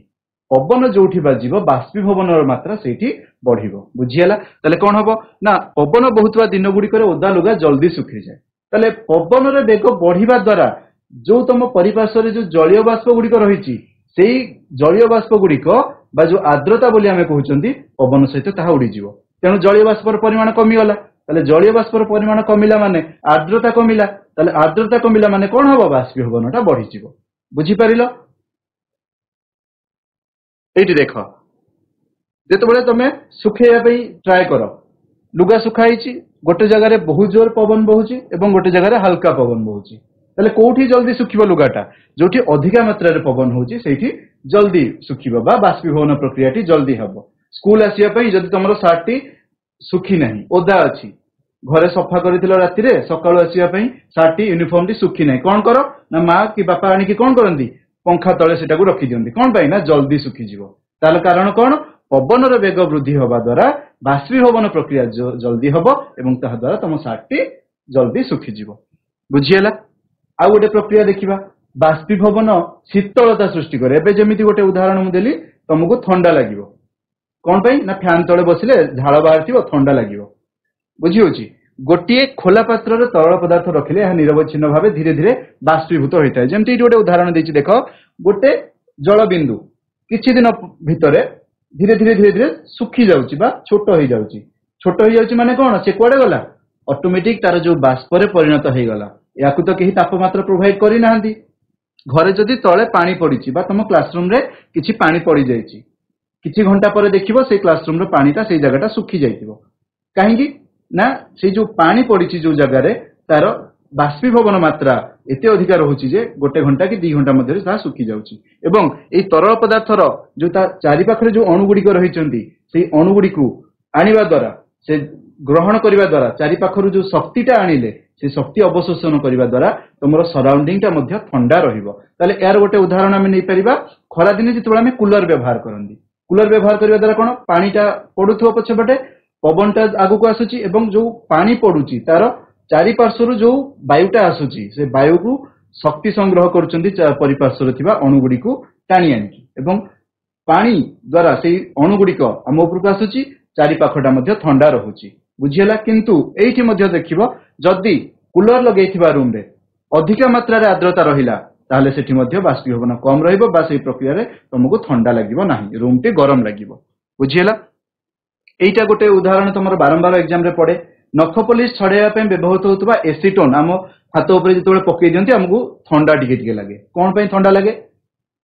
पवन जोठी बाजिबो बाष्पीभवनर मात्रा सेठी बढ़िबो बुझियला तले कोन हबो ना पवन बहुतवा दिन गुडी करे ओदा लुगा जल्दी सुखी जाय तले पवन रे बेग बढ़िबा द्वारा जो तम परिपार्श्व रे जो जलीय बाष्प गुडी को रहिची सेही जलीय बाष्प गुडी को बा जो आर्द्रता बोली हमें कहउचंती पवन सहित ताहा उडी जिवो तेनु जलीय बाष्पर परिमाण कमी गला तले जलीय बाष्पर परिमाण कमिला माने आर्द्रता कमिला तले आर्द्रता कमिला माने कोन हबो बाष्पीभवनटा बढ़ी जिवो बुझी परिलो एठी देखो जेतेबेले तमे सुखेया पई ट्राई करो लुगा सुखाइची गोटे जगह रे बहुत जोर पवन बहुची एवं गोटे जगह रे हल्का पवन बहुची तले कोठी जल्दी सुखिबो लुगाटा जोठी अधिका मात्रा रे पवन होची सेठी जल्दी सुखिबो बा बाष्पीभवन प्रक्रियाटी जल्दी हबो स्कूल आसिया पई जदि तमरो सार्टटी सुखी नाही ओदा अछि घरे सफा करिथिलो राती रे सकाळ आसिया पई सार्टटी यूनिफॉर्म टी सुखी नाही कोन करो ना मां की बापा आनी की कोन करंदी पंखा तले सेटा को रखि दियंती कोन पई ना जल्दी सुखी जिवो ताल कारण कोन पवन रे वेग वृद्धि होबा द्वारा बाष्पीभवन प्रक्रिया जल्दी हबो एवं ताहा द्वारा तम सार्टटी जल्दी सुखी जिवो बुझियला आ गोटे प्रक्रिया देखिबा बाष्पीभवन शीतलता सृष्टि करे एबे जेमिति गोटे उदाहरण मु देली तुमको ठंडा लागिवो कोन पई ना फैन तळे बसिले झाळ बाहरथिबो ठंडा लागिवो बुझी होची गोटिए खोला पात्र रे तरल पदार्थ रखिले या निरवच्छिन्न भाबे धीरे धीरे बाष्पीभूत होइताय जेमति गोटे उदाहरण देछि देखो गोटे जल बिंदु किछि दिन भितरे धीरे धीरे धीरे धीरे सुखी जाउची बा छोट होई जाउची माने कोन से कोडे गला ऑटोमेटिक तार जो बाष्प रे परिणत होई गला याकु तो केही तापमात्रा प्रोवाइड करि नाहंती घरे जदि तळे पानी पडिची बा तम क्लासरूम रे किछि पानी पडि जाईची किछि घंटा परे देखिबो से क्लासरूम रे पानीटा से जगहटा सुखी जाईतिबो काहेकि ना से जो पानी पडिची जो जगह रे तार बाष्पीभवन मात्रा एते अधिकार होची जे गोटे घंटा कि 2 घंटा मध्ये ता सुखी जाउची एवं ए तरल पदार्थर जो ता चारि पाखरे जो अणुगुडी को रहिचंती सेही अणुगुडी को आनिबा द्वारा से ग्रहण करिबा द्वारा चारि पाखरु जो शक्तिटा आनिले से शक्ति अवशोषण करिबा द्वारा तमरो सराउंडिंग टा मध्ये ठंडा रहिबो ताले यार गोटे उदाहरण हम नै परिबा खरा दिन जितबेला हम कूलर व्यवहार करंदी कूलर व्यवहार करिबा द्वारा कोन पानीटा पडुथो पछपटे पवनटा आगु को आसुची एवं जो पानी पडुची तार चारि पार्श्वरु जो वायुटा आसुची से वायु को शक्ति संग्रह करुचंती परिपार्श्वर थिबा अणु गुडी को टाणी आनिकी एवं पानी द्वारा से अणु गुडी को आम उपरको आसुची चारि पाखटा मध्ये ठंडा रहुची बुझियला किंतु एठी मध्ये देखिबो जदी कूलर लगेइथिबा रूम रे अधिक मात्रा रे आर्द्रता रहिला ताहले सेठी मध्ये बाष्पीभवन कम रहइबो बा सेही प्रक्रिया रे तुमको ठंडा लागिबो नाही रूम टी गरम लागिबो बुझियला एटा गोटे उदाहरण तमर बारंबार एग्जाम रे पड़े नख पॉलिश छड़ाइबा पे व्यवहृत होतबा एसीटोन आम हाथ ऊपर जेतबेले पकई दियंती हमकु ठंडा टिके टिके लागे कोन पई ठंडा लागे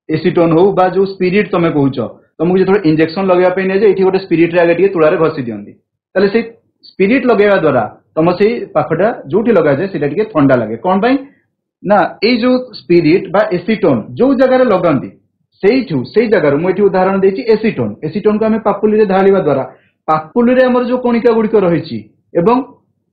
एसीटोन हो बा जो स्पिरिट तमे कहूचो तुमको जेतबेले इंजेक्शन लगेबा पे ने जे एठी गोटे स्पिरिट रे आगे टिके तुळारे घसी दियंती ताले से स्पिरिट लगेबा द्वारा तुम से पाखटा जोठी लगा जाए सेटा टिके ठंडा लागे कोन पई ना ए जो स्पिरिट बा एसीटोन जो जगह रे लगंती सेई जगह मु एठी उदाहरण देछि एसीटोन को हमें पापुली रे ढालिबा द्वारा पापुली रे हमर जो कणिका गुडी को रहिछि एवं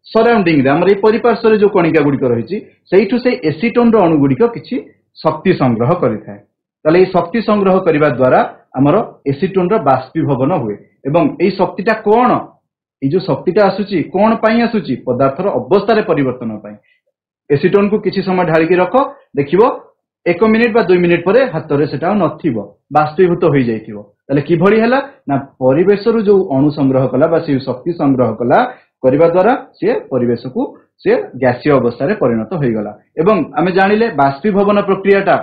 सराउंडिंग रे हमर ए परिपार्श्व रे जो कणिका गुडी को रहिछि सेइठु से एसीटोन रो अणु गुडी को किछि शक्ति संग्रह करिथाय ताले ए शक्ति संग्रह करिबा द्वारा हमर एसीटोन रो बाष्पीभवन हुए एवं ए शक्तिटा कोन ए जो शक्तिटा आसुची कोन पई आसुची पदार्थर अवस्था रे परिवर्तन पई एसीटोन को किछि समय ढाली के रखो देखिबो 1 मिनिट बा 2 मिनिट परे हाथ रे सेटा नथिबो बाष्पीभूत होई जाइथिबो ताले कि भली हला ना परिवेश रु जो अणु संग्रह कला बा से शक्ति संग्रह कला करिबा द्वारा से परिवेश को से गैसीय अवस्था रे परिणत होई गला एवं आमे जानिले बाष्पीभवन प्रक्रियाटा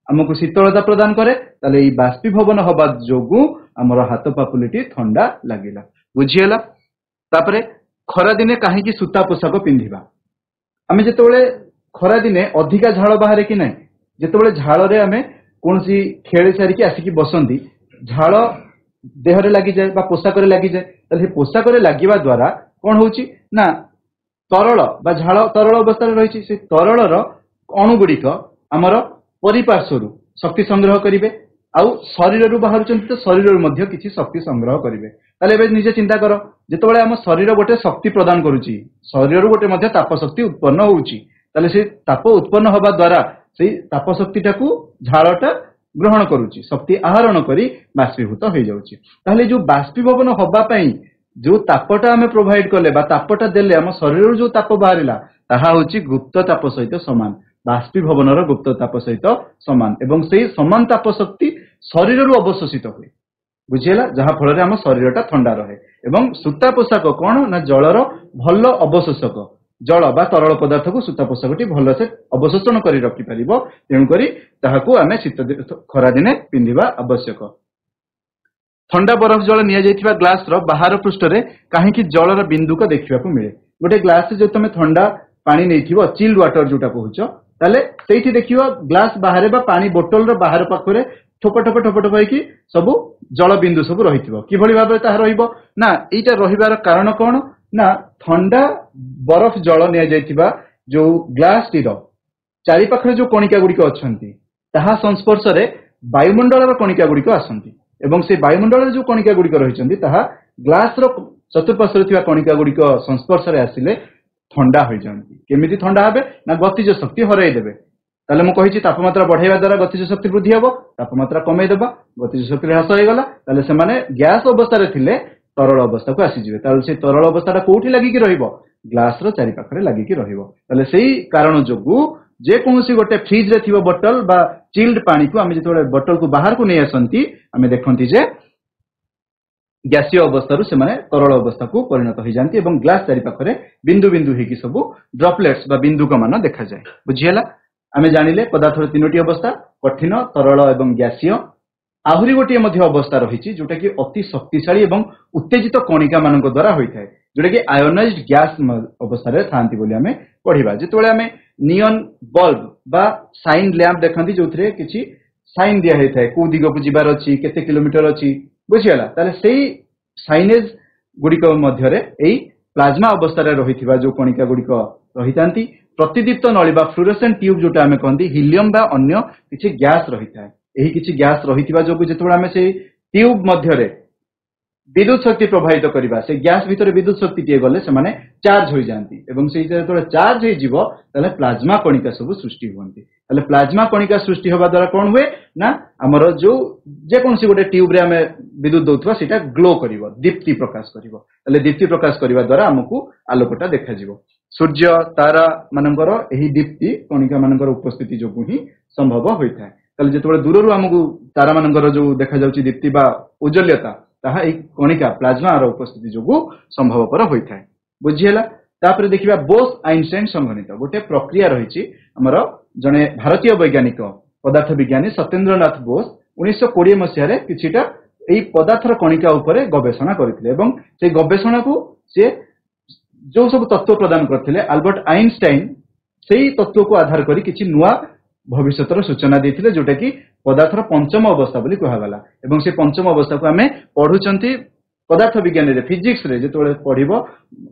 हमकु शीतलता प्रदान करे ताले ई बाष्पीभवन हबा जोगु हमर हाथ पापुलिटी ठंडा लागिला बुझियला तापरे खरा दिने काहे की सूता पोशाक पिंधिबा आमे जेतबेले खरा दिने अधिका झाळ बाहरे कि नाही जेतबेले झाळ रे आमे कोनसी खेळे सारी की आसी की बसंती झाळ देह रे लागि जाय बा पोशाक रे लागि जाय तले पोशाक रे लागिबा द्वारा कोन होउची ना तरल बा झाळ तरल अवस्था रे रहिची से तरल रो अणु गुडी को हमर परिपार्श्वरु शक्ति संग्रह करिवे आउ शरीर रु बाहर चंती तो शरीर रु मध्ये किछि शक्ति संग्रह करिवे ताले बे निजे चिंता करो जेतबेले हम शरीर गोटे शक्ति प्रदान करूची शरीर रु गोटे मध्ये ताप शक्ति उत्पन्न होउची ताले से ताप उत्पन्न होबा द्वारा से ताप शक्तिटा को झाळटा ग्रहण करूची शक्ति आहरण करी बाष्पीभूत हो जाउची ताले जो बाष्पीभवन होबा पई जो तापटा हमें प्रोवाइड करले बा तापटा देले हम शरीर रु जो ताप बाहरिला ताहा होची गुप्त ताप सहित समान बाष्पीभवनर गुप्त ताप सहित समान एवं से समान ताप शक्ति शरीर रु अवशोषित हुए बुझियला जहा फल रे हम शरीरटा ठंडा रहे एवं सूता पोशाक कोन ना जलर भल अवशोषक जल बा तरल पदार्थ को सूता पोशाकटी भल से अवशोषण करी रखि परिबो तेनु करी ताहाकू आमे शीत खरा दिने पिंधिबा आवश्यक ठंडा बरफ जल निया जाइथिबा ग्लास रो बाहर पृष्ठ रे काहे की जलर बिंदु को देखिबा को मिले गोटे ग्लास जो तमे ठंडा पानी नैथिबो चिल्ड वाटर जोटा कहूचो ताले सेठी देखिबो ग्लास बाहर बा पानी बोतल रो बाहर पाखरे ठोप ठोप ठोप ठोप होई की सब जल बिंदु सब रहिथिबो कि भली भाबे ताहा रहिबो ना एटा रहिबार कारण कोन ना ठंडा बरफ जल निया जाइथिबा जो ग्लास टी रो चारि पाखरे जो कणिका गुडी को अछंती ताहा संस्पर्श रे वायुमंडल रो कणिका गुडी को आसंती एवं से वायुमंडल रे जो कणिका गुडी को रहिचंती ताहा ग्लास रो चतुर्पार्श्व रे थिबा कणिका गुडी को संस्पर्श रे आसिले ठंडा हो जाती केमिति ठंडा हेबे ना गतिज शक्ति हराई देबे ताले मु कहिछि तापमात्रा बढ़ाइबा द्वारा गतिज शक्ति वृद्धि हेबो तापमात्रा कमै देबा गतिज शक्ति ह्रास होई गला ताले से माने गैस अवस्था रे थिले तरल अवस्था को आसी जिवे ताले से तरल अवस्थाटा कोठी लागि कि रहिबो ग्लास रो चारि पाखरे लागि कि रहिबो ताले सेही कारण जोगु जे कोनसी गोटे फ्रिज रे थिबो बोतल बा चिल्ड पानी को आमे जेतोले बोतल को बाहर को नै आसंती आमे देखंती जे गैसीय अवस्था रु से माने तरल अवस्था को परिणत हो जाती एवं ग्लास चारि पाखरे बिंदु बिंदु हेकी सब ड्रॉपलेट्स बा बिंदु का मान देखा जाए बुझियला आमे जानिले पदार्थर तीनोटी अवस्था कठिन तरल एवं गैसीय आहुरी गोटे मध्य अवस्था रही जोटा कि अति शक्तिशाली एवं उत्तेजित कणिका मान द्वारा होता है जोटा कि आयोनाइज्ड गैस अवस्था रे थांती बोली आमे पढ़िबा जेतोले आमे नियन बल्ब बा साइन लैंप देखंती जोथरे किछि साइन दिया हेथाय को दिग को जिबार अछि केते किलोमीटर अछि बुझियला ताले सेही साइनेज गुडिक मध्य रे एई प्लाज्मा अवस्था रे रहिथिबा जो कणिका गुडिक रहितांती प्रतिदीप्त नळी बा फ्लोरोसेंट ट्यूब जोटा आमे कहंती हीलियम बा अन्य किछि गैस रहिथाय एही किछि गैस रहिथिबा जोगु जेतबेला आमे से ट्यूब मध्य रे विद्युत शक्ति प्रवाहित करिबा से गैस भितर विद्युत शक्ति टिए गले से माने चार्ज होई जानती एवं से जेतबेला चार्ज होई जीवो तले प्लाज्मा कणिका सब सृष्टि होंती तले प्लाज्मा कणिका सृष्टि होबा द्वारा कोन हुए ना हमर जो जे कोनसी गोटे ट्यूब रे हमें विद्युत दउथवा सेटा ग्लो करिवो दीप्ति प्रकाश करिवो तले दीप्ति प्रकाश करिवा द्वारा हमकु आलोकटा देखा जीवो सूर्य तारा मानकर एही दीप्ति कणिका मानकर उपस्थिति जोगु ही संभव होइथाय ताले जेतबे दूररु हमकु तारा मानकर जो देखा जाउची दीप्ति बा उज्जवलता ताहा एक कणिका प्लाज्मा रो उपस्थिति जोगु संभवपर होइथाय बुझियला तापर देखिबा बोस आइनस्टाइन संगणित गोटे प्रक्रिया रहिछि हमर जने भारतीय वैज्ञानिक पदार्थ विज्ञानी सत्येंद्रनाथ बोस 1920 मसिया किछिटा एई पदार्थर कणिका उपरे गवेषणा करथिले एवं से गवेषणा को से जो सब तत्व प्रदान करथिले अल्बर्ट आइनस्टाइन सेही तत्व को आधार करी किछि नुआ भविष्यतर सूचना देथिले जोटा कि पदार्थर पंचम अवस्था बोली कहा गला एवं से पंचम अवस्था को हमें पढुचंती पदार्थ विज्ञान रे फिजिक्स रे जेतोले पढिबो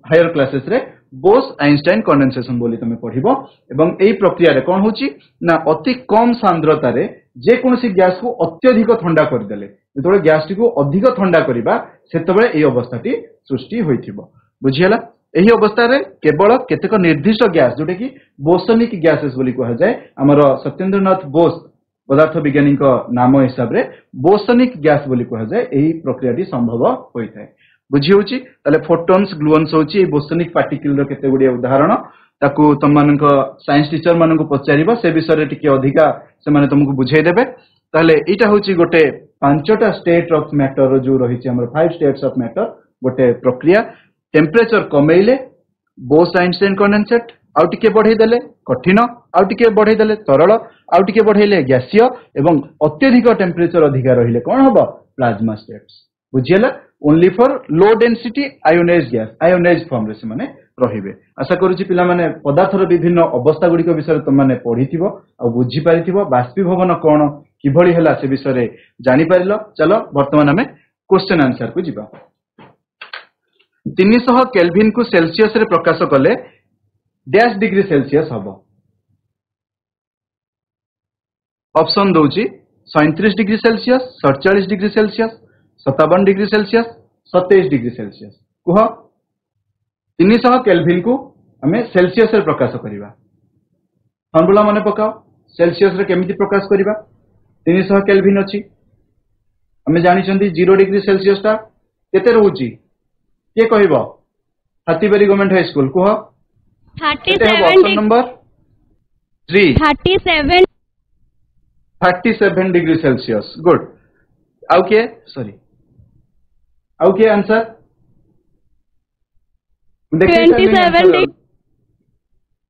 हायर क्लासेस रे बोस आइनस्टाइन कंडेंसेशन बोली तमे पढिबो एवं एई प्रक्रिया रे कोन होची ना अति कम सांद्रता रे जे कोनसी गैस को अत्यधिक ठंडा कर देले जेतोले गैस को अधिक ठंडा करिबा सेतबेले एई अवस्थाटी सृष्टि होइथिबो बुझियला एही अवस्था रे केवल केतेक निर्दिष्ट गैस जोटे कि बोसोनिक गैसेस बोली कहा जाय हमर सत्येंद्रनाथ बोस पदार्थ वैज्ञानिक नाम हिसाब रे बोसोनिक गैस बोली कहा जाय एही प्रक्रियाटी संभव होइथाय बुझी होची ताले फोटॉन्स ग्लुऑन्स होची बोसोनिक पार्टिकल रो केते गुडी उदाहरण ताकू तमनक साइंस टीचर मानको पचारिबो से विषय रे टिके अधिका से माने तुमको बुझाई देबे ताले एटा होची गोटे पांचटा स्टेट ऑफ मैटर जो रहिछि हमर 5 स्टेट्स ऑफ मैटर गोटे प्रक्रिया टेम्परेचर कमेइले बोस आइनस्टाइन कंडेंसेट आउ टिके बढ़ाई देले कठिन आउ टिके बढ़ाई देले तरल आउ टिके बढ़ाइले गैसीय एवं अत्यधिक टेम्परेचर अधिका रहिले कोन हबो प्लाज्मा स्टेट्स बुझियला only for low density ionized gas ionized form रे से माने रहिबे आशा करूची पिला माने पदार्थर विभिन्न अवस्था गुडी को विषय तुम माने पढिथिबो आ बुझी पारिथिबो बाष्पीभवन कोन किभଳି ହେଲା से विषय रे जानि पारिलो चलो वर्तमान हमें क्वेश्चन आंसर को जिबा 300 केल्विन को सेल्सियस रे प्रकाश कले डैश डिग्री सेल्सियस हबो ऑप्शन दोची 37 degree Celsius 47 degree Celsius 57 degree Celsius 27 degree Celsius कुह 300 केल्विन को हमें सेल्सियस रे प्रकाश करिबा फॉर्मूला माने पकाओ सेल्सियस रे केमिति प्रकाश करिबा 300 केल्विन अछि हमें जानि चंदी 0 डिग्री सेल्सियस ता केते रहउची के कहबो हातीबारी गवर्नमेंट हाई स्कूल कुह 37 option number 3 37 degree Celsius good आउ के सॉरी आउ के आंसर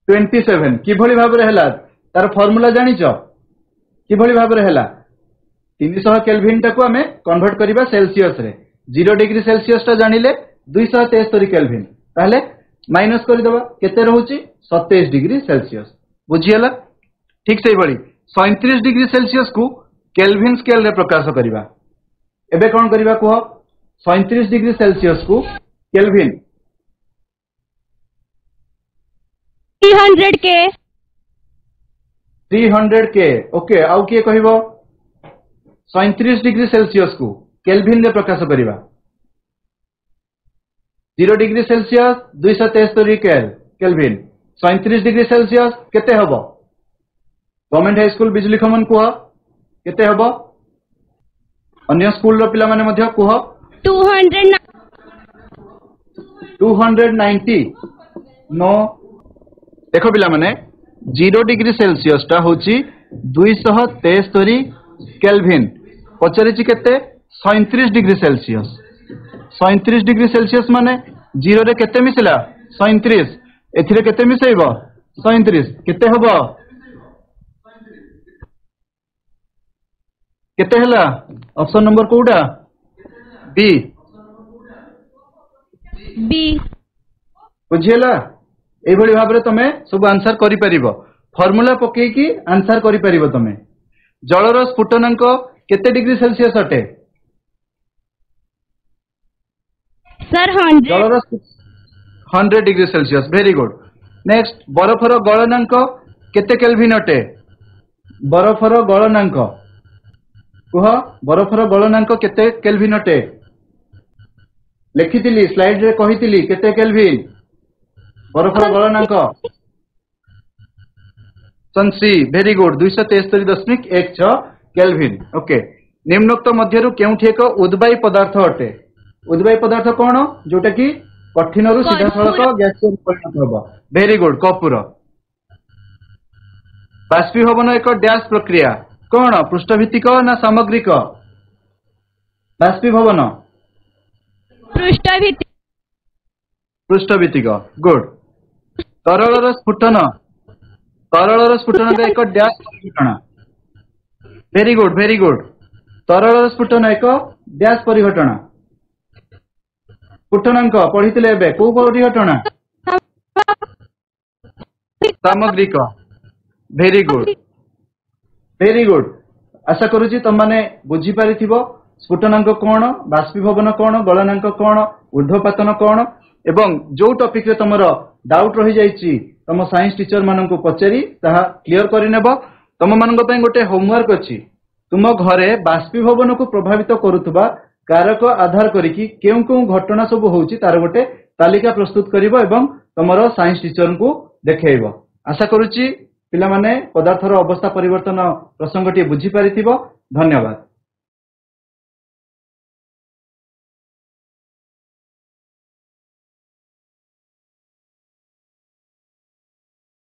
27 किभଳି भाबरे हला तार फार्मूला जानि छ किभଳି भाबरे हला 300 केल्विन टाको हमें कन्वर्ट करिबा सेल्सियस रे 0 डिग्री सेल्सियस टा जानिले 273 केल्विन ताले माइनस कर देबा केते रहउची 27 डिग्री सेल्सियस बुझियला ठीक सेही भली 37 डिग्री सेल्सियस को केल्विन स्केल रे प्रकाश करिबा एबे कोन करिबा को 37 डिग्री सेल्सियस को केल्विन 300 के ओके आउ के कहबो 37 डिग्री सेल्सियस को केल्विन रे प्रकाश करिबा 0 degree Celsius 273 kelvin 37 degree Celsius केते हबो गवर्नमेंट हाई स्कूल बिजली खमन कुह केते हबो अन्य स्कूल रो पिला माने मध्य कुह 290 नो देखो पिला माने 0 डिग्री सेल्सियस टा होची 273 केल्विन पचरिची केते 37 डिग्री सेल्सियस 37 डिग्री सेल्सियस माने 0 रे केते मिसला 37 एथिरे केते मिसैबो 37 केते हबो केते हला ऑप्शन नंबर कोडा बी बुझियला ए भली भाबरे तमे सब आंसर करि परिबो फार्मूला पकेई की आंसर करि परिबो तमे जलर स्फुटनांक केते डिग्री सेल्सियस अटे सर 100 जलर 100 degree Celsius very good next बरफर गलनांक केते केल्विन अटे बरफर गलनांक कुह बरफर गलनांक केते केल्विन अटे लिखितिली स्लाइड रे कहितिली केते केल्विन बरफर गलनांक संसी वेरी गुड 273.16 केल्विन ओके निम्नोक्त मध्यरु केउठी एक उद्बायी पदार्थ अटे उद्बायी पदार्थ कोन जोटा कि कठिनरू सीधासळख ग्यासीय परिणत होबो वेरी गुड कपूर बाष्पीभवन एक डैश प्रक्रिया कौन पृष्ठभित्तिक ना सामग्रिक बाष्पीभवन पृष्ठभित्तिक गुड तरलर स्फुटन एक डैश परिघटना वेरी गुड तरलर स्फुटन एक डैश परिघटना स्फुटनांक पढ़ी एबे को परिघटना सामग्रिक वेरी गुड आशा करूची तुम माने बुझी पारिथिबो स्फुटनांक कौन बाष्पीभवन कौन गलनांक कौन ऊर्ध्वपातन कौन एवं जो टॉपिक रे तुमर डाउट रही जाइछि तुम साइंस टीचर माननकु पचेरी ताहा क्लियर करिनेबो तुम माननक पय गोटे होमवर्क अछि तुम घरे बाष्पीभवन को प्रभावित करुथबा कारक आधार करिकि केउ केउ घटना सब होउछि तार गोटे तालिका प्रस्तुत करिवो एवं तुमर साइंस टीचर को देखेइबो आशा करूची पिला माने पदार्थर अवस्था परिवर्तन प्रसंगटी बुझी पारिथिबो धन्यवाद।